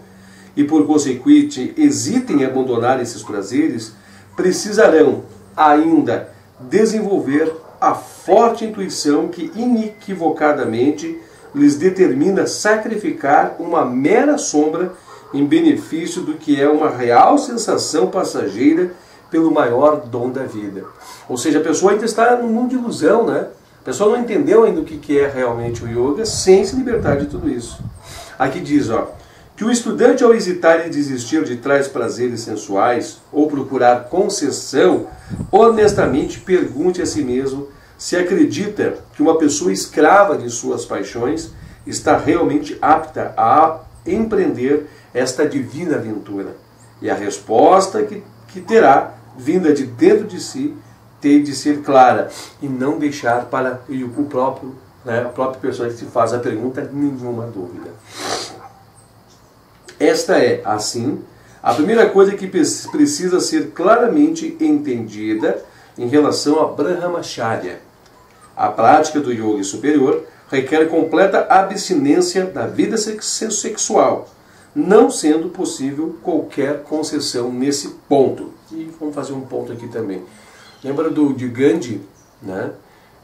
e por consequente hesitem em abandonar esses prazeres, precisarão ainda desenvolver a forte intuição que inequivocadamente lhes determina sacrificar uma mera sombra em benefício do que é uma real sensação passageira pelo maior dom da vida. Ou seja, a pessoa ainda está num mundo de ilusão, né? A pessoa não entendeu ainda o que é realmente o yoga sem se libertar de tudo isso. Aqui diz, ó, que o estudante, ao hesitar e desistir de tais prazeres sensuais ou procurar concessão, honestamente pergunte a si mesmo se acredita que uma pessoa escrava de suas paixões está realmente apta a empreender esta divina aventura. E a resposta que terá, vinda de dentro de si, tem de ser clara e não deixar para o próprio, né, a própria pessoa que se faz a pergunta nenhuma dúvida. Esta é, assim, a primeira coisa que precisa ser claramente entendida em relação a Brahmacharya. A prática do yoga superior requer completa abstinência da vida sexual, não sendo possível qualquer concessão nesse ponto. E vamos fazer um ponto aqui também. Lembra de Gandhi, né?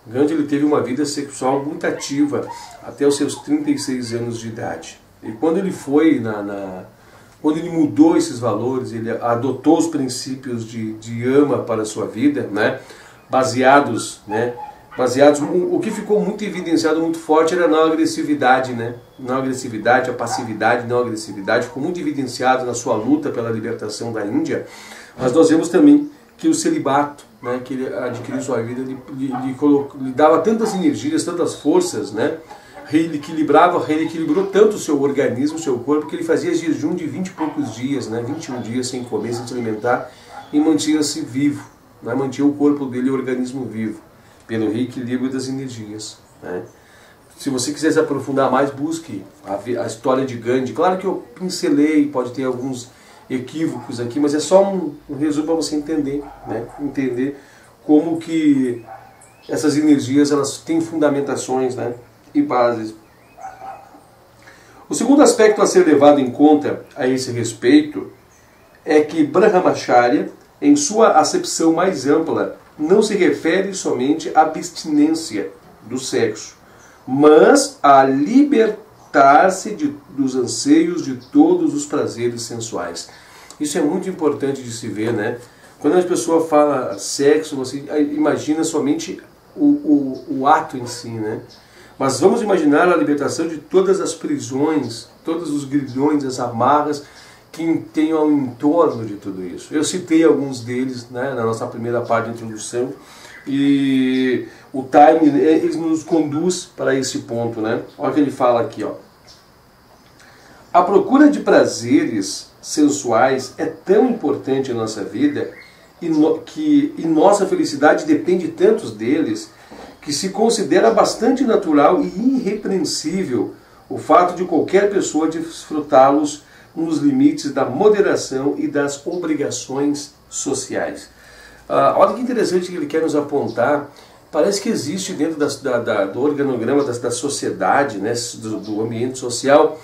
Gandhi ele teve uma vida sexual muito ativa até os seus 36 anos de idade. E quando ele foi quando ele mudou esses valores, ele adotou os princípios de ama para a sua vida, né? Baseados, o que ficou muito evidenciado, muito forte, era a não agressividade, né? Não agressividade, a passividade, não agressividade, ficou muito evidenciado na sua luta pela libertação da Índia. Mas nós vemos também que o celibato, né, que ele adquiriu sua vida, lhe dava tantas energias, tantas forças, né? Reequilibrou tanto o seu organismo, o seu corpo, que ele fazia jejum de 20 e poucos dias, né? 21 dias sem comer, sem se alimentar, e mantinha-se vivo, né? Mantinha o corpo dele e o organismo vivo, pelo reequilíbrio das energias, né? Se você quiser se aprofundar mais, busque a história de Gandhi. Claro que eu pincelei, pode ter alguns equívocos aqui, mas é só um resumo para você entender, né? Entender como que essas energias elas têm fundamentações, né? E bases. O segundo aspecto a ser levado em conta a esse respeito é que Brahmacharya, em sua acepção mais ampla, não se refere somente à abstinência do sexo, mas a libertar-se dos anseios de todos os prazeres sensuais. Isso é muito importante de se ver, né? Quando a pessoa fala sexo, você imagina somente o ato em si, né? Mas vamos imaginar a libertação de todas as prisões, todos os grilhões, as amarras que tem ao entorno de tudo isso. Eu citei alguns deles, né, na nossa primeira parte de introdução, e o Taimni ele nos conduz para esse ponto, né? Olha o que ele fala aqui, ó. A procura de prazeres sensuais é tão importante em nossa vida e nossa felicidade depende tanto deles que se considera bastante natural e irrepreensível o fato de qualquer pessoa desfrutá-los nos limites da moderação e das obrigações sociais. Olha que interessante que ele quer nos apontar. Parece que existe dentro do organograma da sociedade, né, do ambiente social,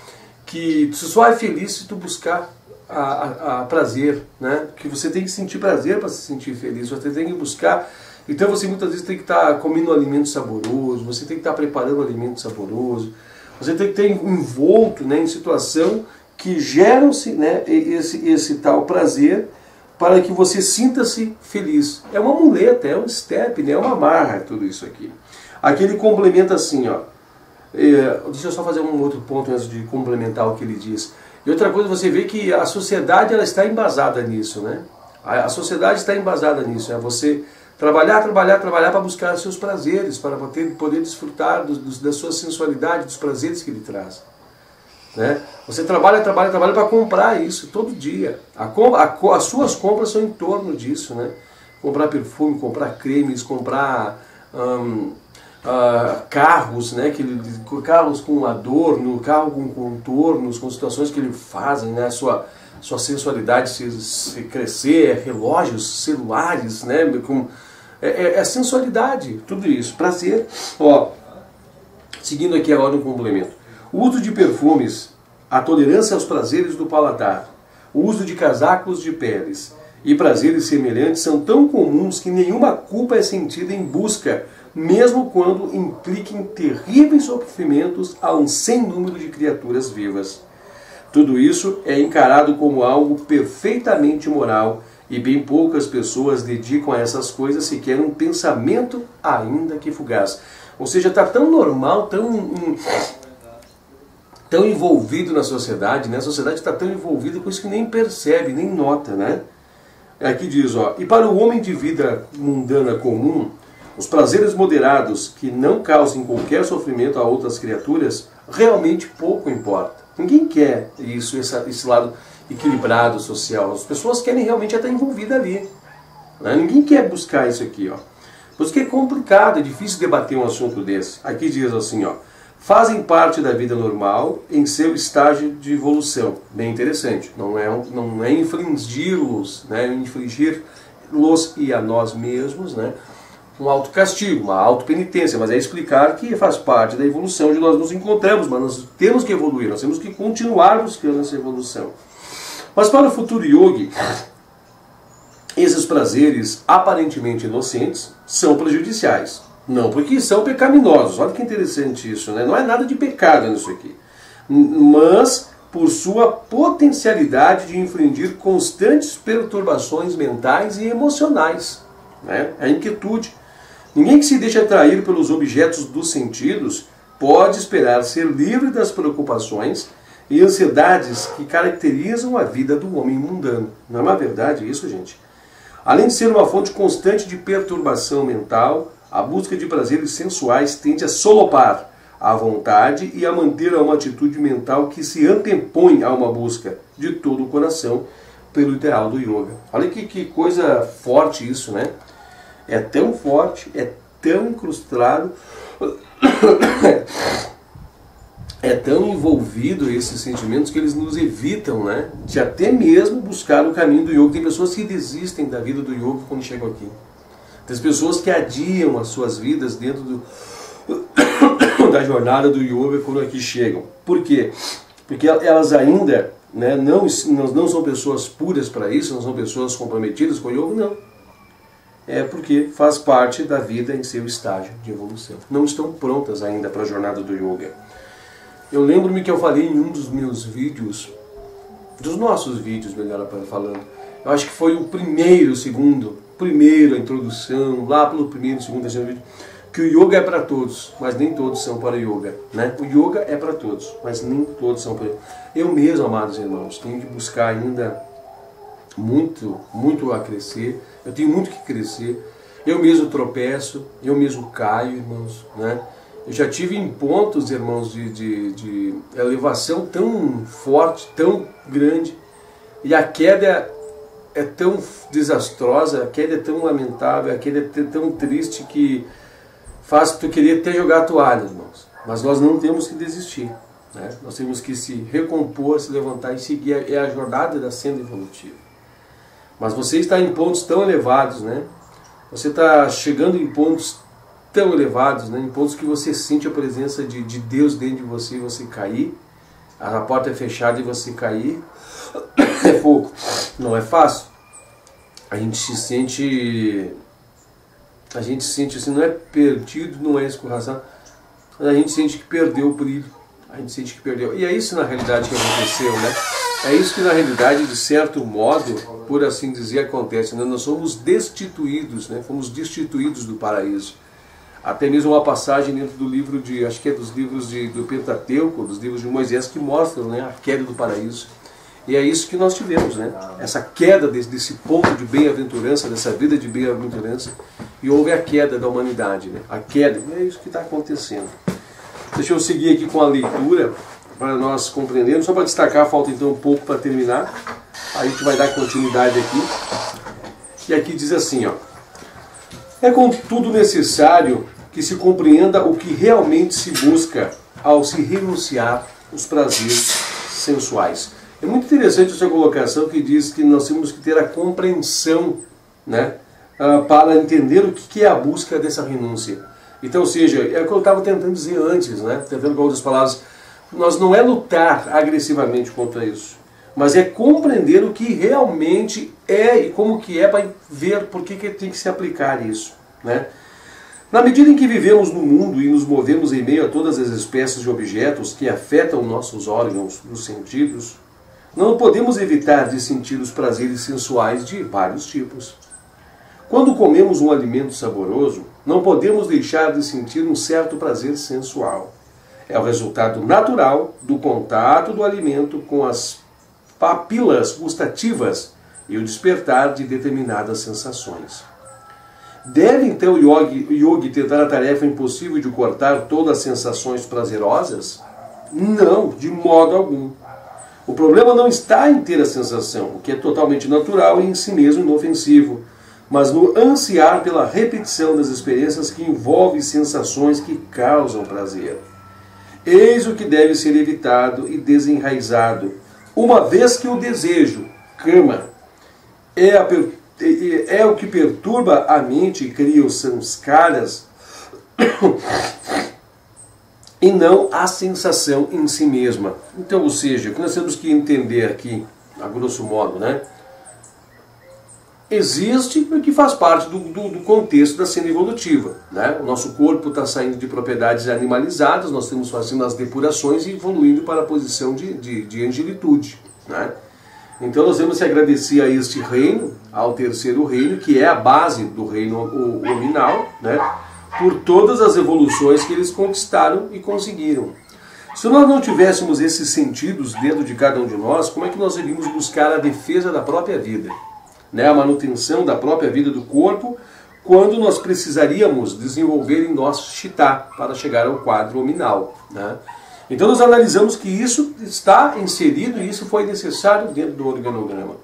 que tu só é feliz se tu buscar a prazer, né? Que você tem que sentir prazer para se sentir feliz, você tem que buscar Então você muitas vezes tem que estar comendo um alimento saboroso, você tem que estar preparando um alimento saboroso, você tem que estar envolto, né, em situação que geram-se, né, esse tal prazer para que você sinta-se feliz. É uma muleta, é um step, né, é uma amarra, tudo isso aqui. Aqui ele complementa assim, ó. Deixa eu só fazer um outro ponto antes de complementar o que ele diz. E outra coisa, você vê que a sociedade ela está embasada nisso, né? A sociedade está embasada nisso, é você trabalhar para buscar seus prazeres, para poder desfrutar da sua sensualidade, dos prazeres que ele traz. Né? Você trabalha para comprar isso todo dia. As suas compras são em torno disso, né? Comprar perfume, comprar cremes, comprar carros, né? Carros com adorno, carro com contornos, com situações que ele fazem, né? Sua sensualidade se crescer, relógios, celulares, né? É sensualidade, tudo isso, prazer. Ó, seguindo aqui agora um complemento. O uso de perfumes, a tolerância aos prazeres do paladar, o uso de casacos de peles e prazeres semelhantes são tão comuns que nenhuma culpa é sentida em busca, mesmo quando impliquem terríveis sofrimentos a um sem número de criaturas vivas. Tudo isso é encarado como algo perfeitamente moral e bem poucas pessoas dedicam a essas coisas sequer um pensamento, ainda que fugaz. Ou seja, está tão normal, tão envolvido na sociedade, né? A sociedade está tão envolvida com isso que nem percebe, nem nota, né? Aqui diz, ó, e para o homem de vida mundana comum, os prazeres moderados que não causem qualquer sofrimento a outras criaturas, realmente pouco importa. Ninguém quer isso, esse lado equilibrado social. As pessoas querem realmente estar envolvidas ali. Né? Ninguém quer buscar isso aqui, ó. Por isso que é complicado, é difícil debater um assunto desse. Aqui diz assim, ó, fazem parte da vida normal em seu estágio de evolução. Bem interessante. Não é infligir-los, né? Infligir-los e a nós mesmos, né? Um autocastigo, uma autopenitência, mas é explicar que faz parte da evolução onde nós nos encontramos, mas nós temos que evoluir, nós temos que continuar buscando essa evolução. Mas para o futuro yogi, esses prazeres aparentemente inocentes são prejudiciais. Não porque são pecaminosos, olha que interessante isso, né? Não é nada de pecado nisso aqui, mas por sua potencialidade de infligir constantes perturbações mentais e emocionais, né? A inquietude. Ninguém que se deixa atrair pelos objetos dos sentidos pode esperar ser livre das preocupações e ansiedades que caracterizam a vida do homem mundano. Não é uma verdade isso, gente? Além de ser uma fonte constante de perturbação mental, a busca de prazeres sensuais tende a solopar a vontade e a manter uma atitude mental que se antepõe a uma busca de todo o coração pelo ideal do yoga. Olha que coisa forte isso, né? É tão forte, é tão incrustado, é tão envolvido esses sentimentos que eles nos evitam, né, de até mesmo buscar o caminho do yoga. Tem pessoas que desistem da vida do yoga quando chegam aqui. Tem pessoas que adiam as suas vidas dentro da jornada do yoga quando aqui chegam. Por quê? Porque elas ainda, né, não são pessoas puras para isso, não são pessoas comprometidas com o yoga, não. É porque faz parte da vida em seu estágio de evolução. Não estão prontas ainda para a jornada do yoga. Eu lembro-me que eu falei em um dos meus vídeos, dos nossos vídeos, melhor falando, eu acho que foi o primeiro, a introdução, lá pelo primeiro, segundo, terceiro vídeo, que o yoga é para todos, mas nem todos são para yoga, né? O yoga é para todos, mas nem todos são para yoga. Eu mesmo, amados irmãos, tenho que buscar ainda muito a crescer, eu tenho muito que crescer, eu mesmo tropeço, eu mesmo caio, irmãos, né? Eu já tive em pontos, irmãos, de elevação tão forte, tão grande, e a queda é tão desastrosa, a queda é tão lamentável, a queda é tão triste que faz tu querer até jogar a toalha, irmãos. Mas nós não temos que desistir, né? Nós temos que se recompor, se levantar e seguir, é a jornada da senda evolutiva. Mas você está em pontos tão elevados, né? Você está chegando em pontos tão elevados, né? Em pontos que você sente a presença de Deus dentro de você e você cair, a porta é fechada e você cair, é pouco. Não é fácil. A gente se sente a gente sente assim, não é perdido, não é escorraçado, a gente sente que perdeu o brilho, a gente sente que perdeu. E é isso na realidade que aconteceu, né? É isso que na realidade, de certo modo, por assim dizer, acontece, né? Nós somos destituídos, né? Fomos destituídos do paraíso. Até mesmo uma passagem dentro do livro de, acho que é dos livros do Pentateuco, dos livros de Moisés, que mostram, né, a queda do paraíso. E é isso que nós tivemos, né? Essa queda desse ponto de bem-aventurança, dessa vida de bem-aventurança, e houve a queda da humanidade, né? A queda, é isso que está acontecendo. Deixa eu seguir aqui com a leitura, para nós compreendermos, só para destacar, falta então um pouco para terminar, aí a gente vai dar continuidade aqui. E aqui diz assim, ó: é contudo necessário que se compreenda o que realmente se busca ao se renunciar os prazeres sensuais. É muito interessante essa colocação que diz que nós temos que ter a compreensão, né, para entender o que é a busca dessa renúncia. Então, ou seja, é o que eu estava tentando dizer antes, né, tentando com outras palavras, nós não é lutar agressivamente contra isso, mas é compreender o que realmente é e como que é, para ver por que tem que se aplicar isso, né? Na medida em que vivemos no mundo e nos movemos em meio a todas as espécies de objetos que afetam nossos órgãos dos sentidos, não podemos evitar de sentir os prazeres sensuais de vários tipos. Quando comemos um alimento saboroso, não podemos deixar de sentir um certo prazer sensual. É o resultado natural do contato do alimento com as papilas gustativas e o despertar de determinadas sensações. Deve então o yogi tentar a tarefa impossível de cortar todas as sensações prazerosas? Não, de modo algum. O problema não está em ter a sensação, o que é totalmente natural e em si mesmo inofensivo, mas no ansiar pela repetição das experiências que envolvem sensações que causam prazer. Eis o que deve ser evitado e desenraizado, uma vez que o desejo, kama, é o que perturba a mente e cria os samskaras, e não a sensação em si mesma. Então, ou seja, o que nós temos que entender aqui, a grosso modo, né? Existe o que faz parte do contexto da cena evolutiva, né? O nosso corpo está saindo de propriedades animalizadas, nós estamos fazendo as depurações e evoluindo para a posição de angelitude, né? Então nós temos que agradecer a este reino, ao terceiro reino, que é a base do reino nominal, né? Por todas as evoluções que eles conquistaram e conseguiram. Se nós não tivéssemos esses sentidos dentro de cada um de nós, como é que nós iríamos buscar a defesa da própria vida? Né? A manutenção da própria vida do corpo, quando nós precisaríamos desenvolver em nós Chitta para chegar ao quadro nominal, né? Então nós analisamos que isso está inserido e isso foi necessário dentro do organograma.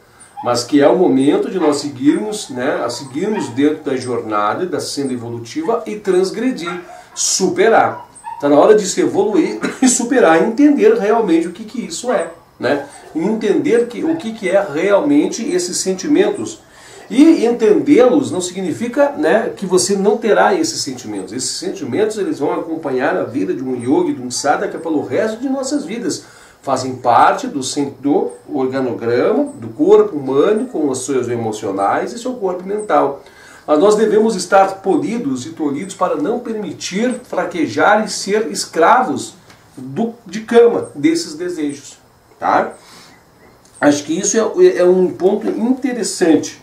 Mas que é o momento de nós seguirmos, né, a seguirmos dentro da jornada, da senda evolutiva e transgredir, superar. Está na hora de se evoluir e superar, e entender realmente o que isso é, né? Entender o que é realmente esses sentimentos. E entendê-los não significa, né, que você não terá esses sentimentos. Esses sentimentos eles vão acompanhar a vida de um yogi, de um sadhaka pelo resto de nossas vidas. Fazem parte do organograma, do corpo humano, com os seus emocionais e seu corpo mental. Mas nós devemos estar polidos e tolhidos para não permitir fraquejar e ser escravos de kama, desses desejos. Tá? Acho que isso é um ponto interessante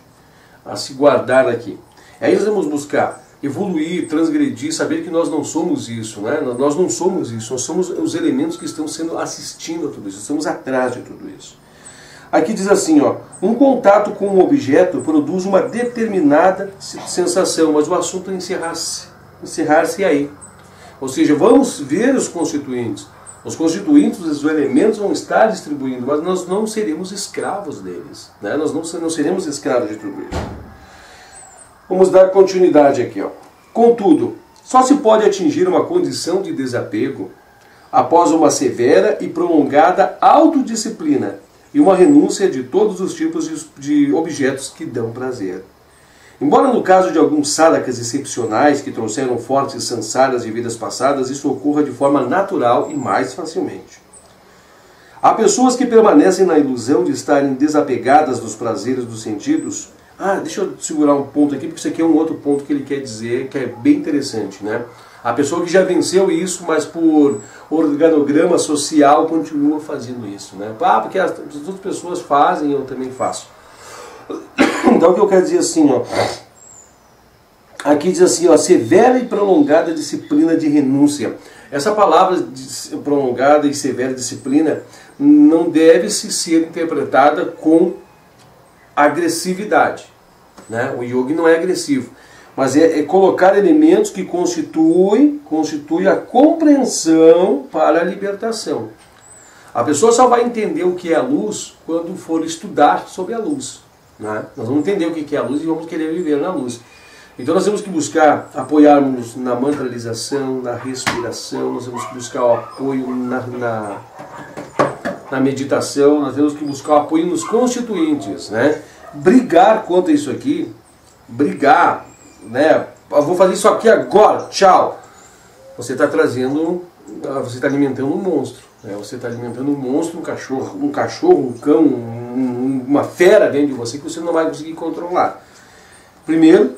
a se guardar aqui. Aí nós vamos buscar evoluir, transgredir, saber que nós não somos isso, né? Nós não somos isso, nós somos os elementos que estão sendo assistindo a tudo isso, estamos atrás de tudo isso. Aqui diz assim, ó, um contato com um objeto produz uma determinada sensação, mas o assunto é encerrar-se aí. Ou seja, vamos ver os constituintes. Os constituintes, os elementos vão estar distribuindo, mas nós não seremos escravos deles, né? Nós não seremos escravos de tudo isso. Vamos dar continuidade aqui, ó. Contudo, só se pode atingir uma condição de desapego após uma severa e prolongada autodisciplina e uma renúncia de todos os tipos de objetos que dão prazer. Embora no caso de alguns sadhakas excepcionais que trouxeram fortes sansaras de vidas passadas, isso ocorra de forma natural e mais facilmente. Há pessoas que permanecem na ilusão de estarem desapegadas dos prazeres dos sentidos, Deixa eu segurar um ponto aqui, porque isso aqui é um outro ponto que ele quer dizer, que é bem interessante, né? A pessoa que já venceu isso, mas por organograma social continua fazendo isso, né? Porque as outras pessoas fazem, eu também faço. Então o que eu quero dizer assim, ó, aqui diz assim, ó, severa e prolongada disciplina de renúncia. Essa palavra de prolongada e severa disciplina não deve ser interpretada com agressividade, né? O yoga não é agressivo, mas é colocar elementos que constituem a compreensão para a libertação. A pessoa só vai entender o que é a luz quando for estudar sobre a luz, né? Nós vamos entender o que é a luz e vamos querer viver na luz. Então nós temos que buscar apoiarmos na mantralização, na respiração, nós temos que buscar o apoio na meditação, nós temos que buscar o apoio nos constituintes, né? Brigar contra isso aqui, brigar, né? Eu vou fazer isso aqui agora, tchau. Você está você está alimentando um monstro, né? Você está alimentando um monstro, um cachorro, um cão, uma fera dentro de você que você não vai conseguir controlar. Primeiro,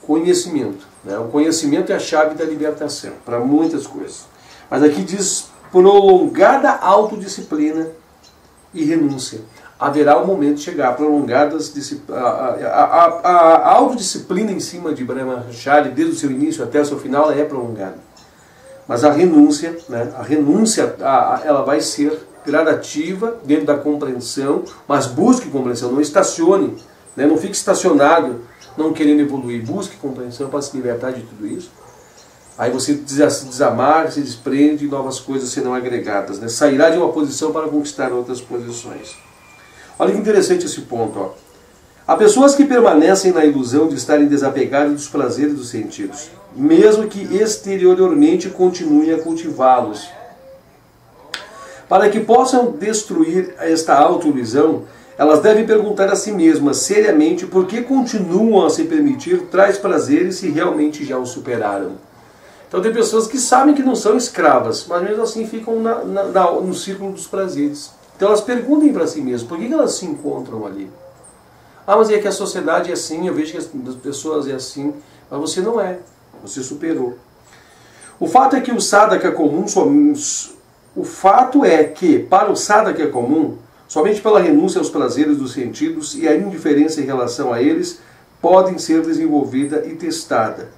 conhecimento, né? O conhecimento é a chave da libertação para muitas coisas. Mas aqui diz prolongada autodisciplina e renúncia. Haverá um momento de chegar, prolongadas a autodisciplina em cima de Brahmachari, desde o seu início até o seu final, ela é prolongada. Mas a renúncia, né? Ela vai ser gradativa dentro da compreensão, mas busque compreensão, não estacione, né? Não fique estacionado, não querendo evoluir, busque compreensão para se libertar de tudo isso. Aí você se desamarra, se desprende e novas coisas serão agregadas, né? Sairá de uma posição para conquistar outras posições. Olha que interessante esse ponto, ó. Há pessoas que permanecem na ilusão de estarem desapegadas dos prazeres dos sentidos, mesmo que exteriormente continuem a cultivá-los. Para que possam destruir esta autoilusão, elas devem perguntar a si mesmas seriamente por que continuam a se permitir tais prazeres se realmente já os superaram. Então tem pessoas que sabem que não são escravas, mas mesmo assim ficam no círculo dos prazeres. Então elas perguntem para si mesmas, por que elas se encontram ali? Mas é que a sociedade é assim, eu vejo que as pessoas é assim, mas você não é, você superou. O fato é que para o sadhaka comum, somente pela renúncia aos prazeres dos sentidos e a indiferença em relação a eles, podem ser desenvolvida e testada.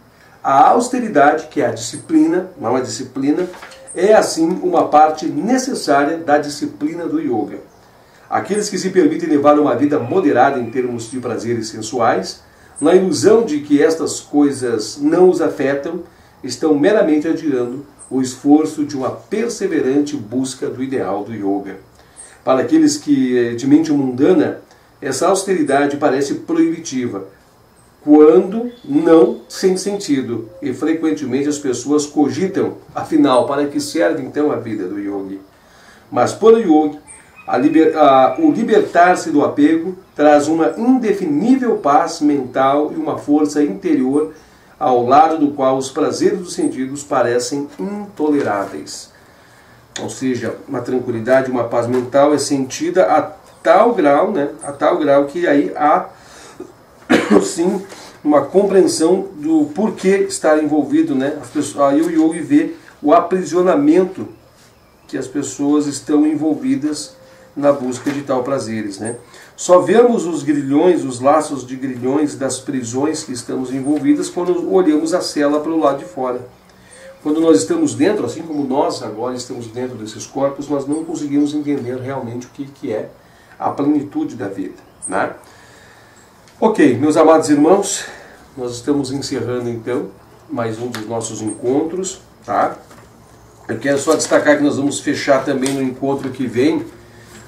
A austeridade, que é a disciplina, não a disciplina, é assim uma parte necessária da disciplina do yoga. Aqueles que se permitem levar uma vida moderada em termos de prazeres sensuais, na ilusão de que estas coisas não os afetam, estão meramente adiando o esforço de uma perseverante busca do ideal do yoga. Para aqueles que de mente mundana, essa austeridade parece proibitiva, quando não sem sentido, e frequentemente as pessoas cogitam, afinal, para que serve então a vida do yogi? Mas para o yogi, o libertar-se do apego traz uma indefinível paz mental e uma força interior ao lado do qual os prazeres dos sentidos parecem intoleráveis. Ou seja, uma tranquilidade, uma paz mental é sentida a tal grau, né, a tal grau que aí há sim uma compreensão do porquê estar envolvido, né? Aí o yogi vê o aprisionamento que as pessoas estão envolvidas na busca de tal prazeres, né? Só vemos os grilhões, os laços de grilhões das prisões que estamos envolvidas quando olhamos a cela para o lado de fora. Quando nós estamos dentro, assim como nós agora estamos dentro desses corpos, nós não conseguimos entender realmente o que é a plenitude da vida, né? Ok, meus amados irmãos, nós estamos encerrando então mais um dos nossos encontros, tá? Eu quero só destacar que nós vamos fechar também no encontro que vem,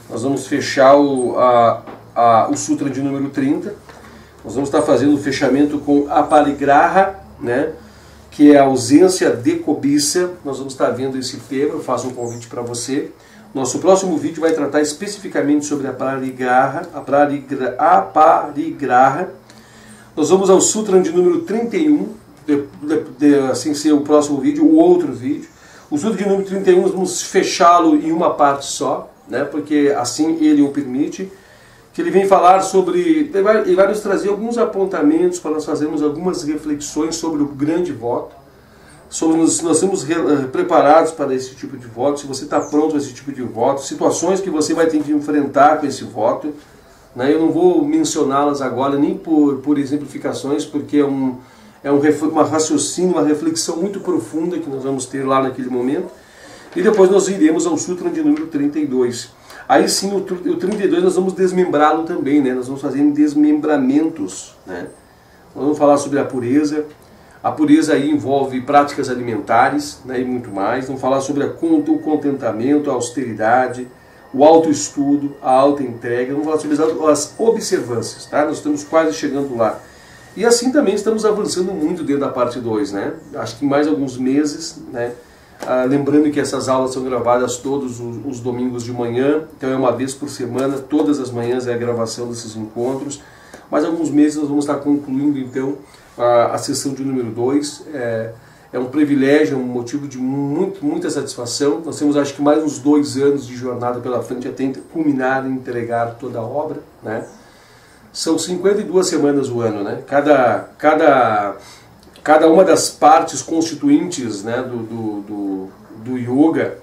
nós vamos fechar o Sutra de número 30, nós vamos estar fazendo o fechamento com a Parigraha, né? Que é a ausência de cobiça. Nós vamos estar vendo esse tema, eu faço um convite para você. Nosso próximo vídeo vai tratar especificamente sobre a Parigraha. Nós vamos ao Sutra de número 31, assim ser o próximo vídeo, o outro vídeo. O Sutra de número 31 nós vamos fechá-lo em uma parte só, né, porque assim ele o permite, que ele vem falar sobre, ele vai nos trazer alguns apontamentos para nós fazermos algumas reflexões sobre o grande voto, sobre nós estamos preparados para esse tipo de voto, se você está pronto para esse tipo de voto, situações que você vai ter que enfrentar com esse voto, né? Eu não vou mencioná-las agora nem por exemplificações, porque é uma raciocínio, uma reflexão muito profunda que nós vamos ter lá naquele momento, e depois nós iremos ao Sutra de número 32. Aí sim, o 32 nós vamos desmembrá-lo também, né? Nós vamos fazer desmembramentos, né? Nós vamos falar sobre a pureza. A pureza aí envolve práticas alimentares, né, e muito mais. Vamos falar sobre o contentamento, a austeridade, o autoestudo, a autoentrega. Vamos falar sobre as observâncias, tá? Nós estamos quase chegando lá. E assim também estamos avançando muito dentro da parte 2, né? Acho que em mais alguns meses, né? Lembrando que essas aulas são gravadas todos os domingos de manhã, então é uma vez por semana, todas as manhãs é a gravação desses encontros. Mais alguns meses nós vamos estar concluindo então a sessão de número 2. É um privilégio, é um motivo de muita satisfação. Nós temos acho que mais uns 2 anos de jornada pela frente até culminar e entregar toda a obra, né? São 52 semanas o ano, né? Cada uma das partes constituintes, né, do yoga,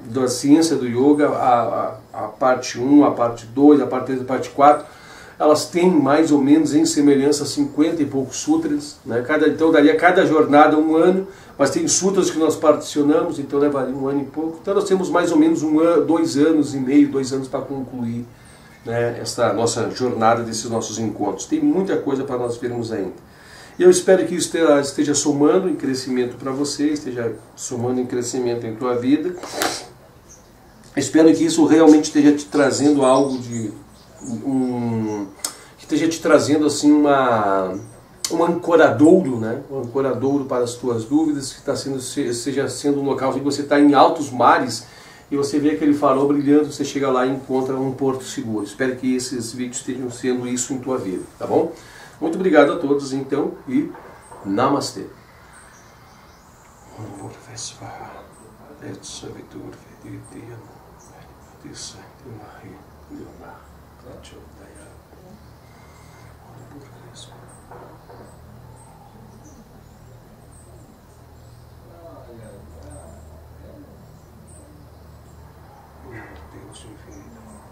da ciência do yoga, a parte 1, a parte 2, a parte 3, a parte 4, elas têm mais ou menos em semelhança 50 e poucos sutras, né? Então daria cada jornada 1 ano, mas tem sutras que nós particionamos, então levaria 1 ano e pouco. Então nós temos mais ou menos 2 anos e meio, 2 anos para concluir, né, esta nossa jornada desses nossos encontros. Tem muita coisa para nós vermos ainda. E eu espero que isso esteja somando em crescimento para você, esteja somando em crescimento em tua vida. Espero que isso realmente esteja te trazendo algo que esteja te trazendo assim um ancoradouro, né? Um ancoradouro para as tuas dúvidas, que seja sendo um local onde você está em altos mares e você vê aquele farol brilhando, você chega lá e encontra um porto seguro. Espero que esses vídeos estejam sendo isso em tua vida, tá bom? Muito obrigado a todos, então, e Namastê. Deus infinito.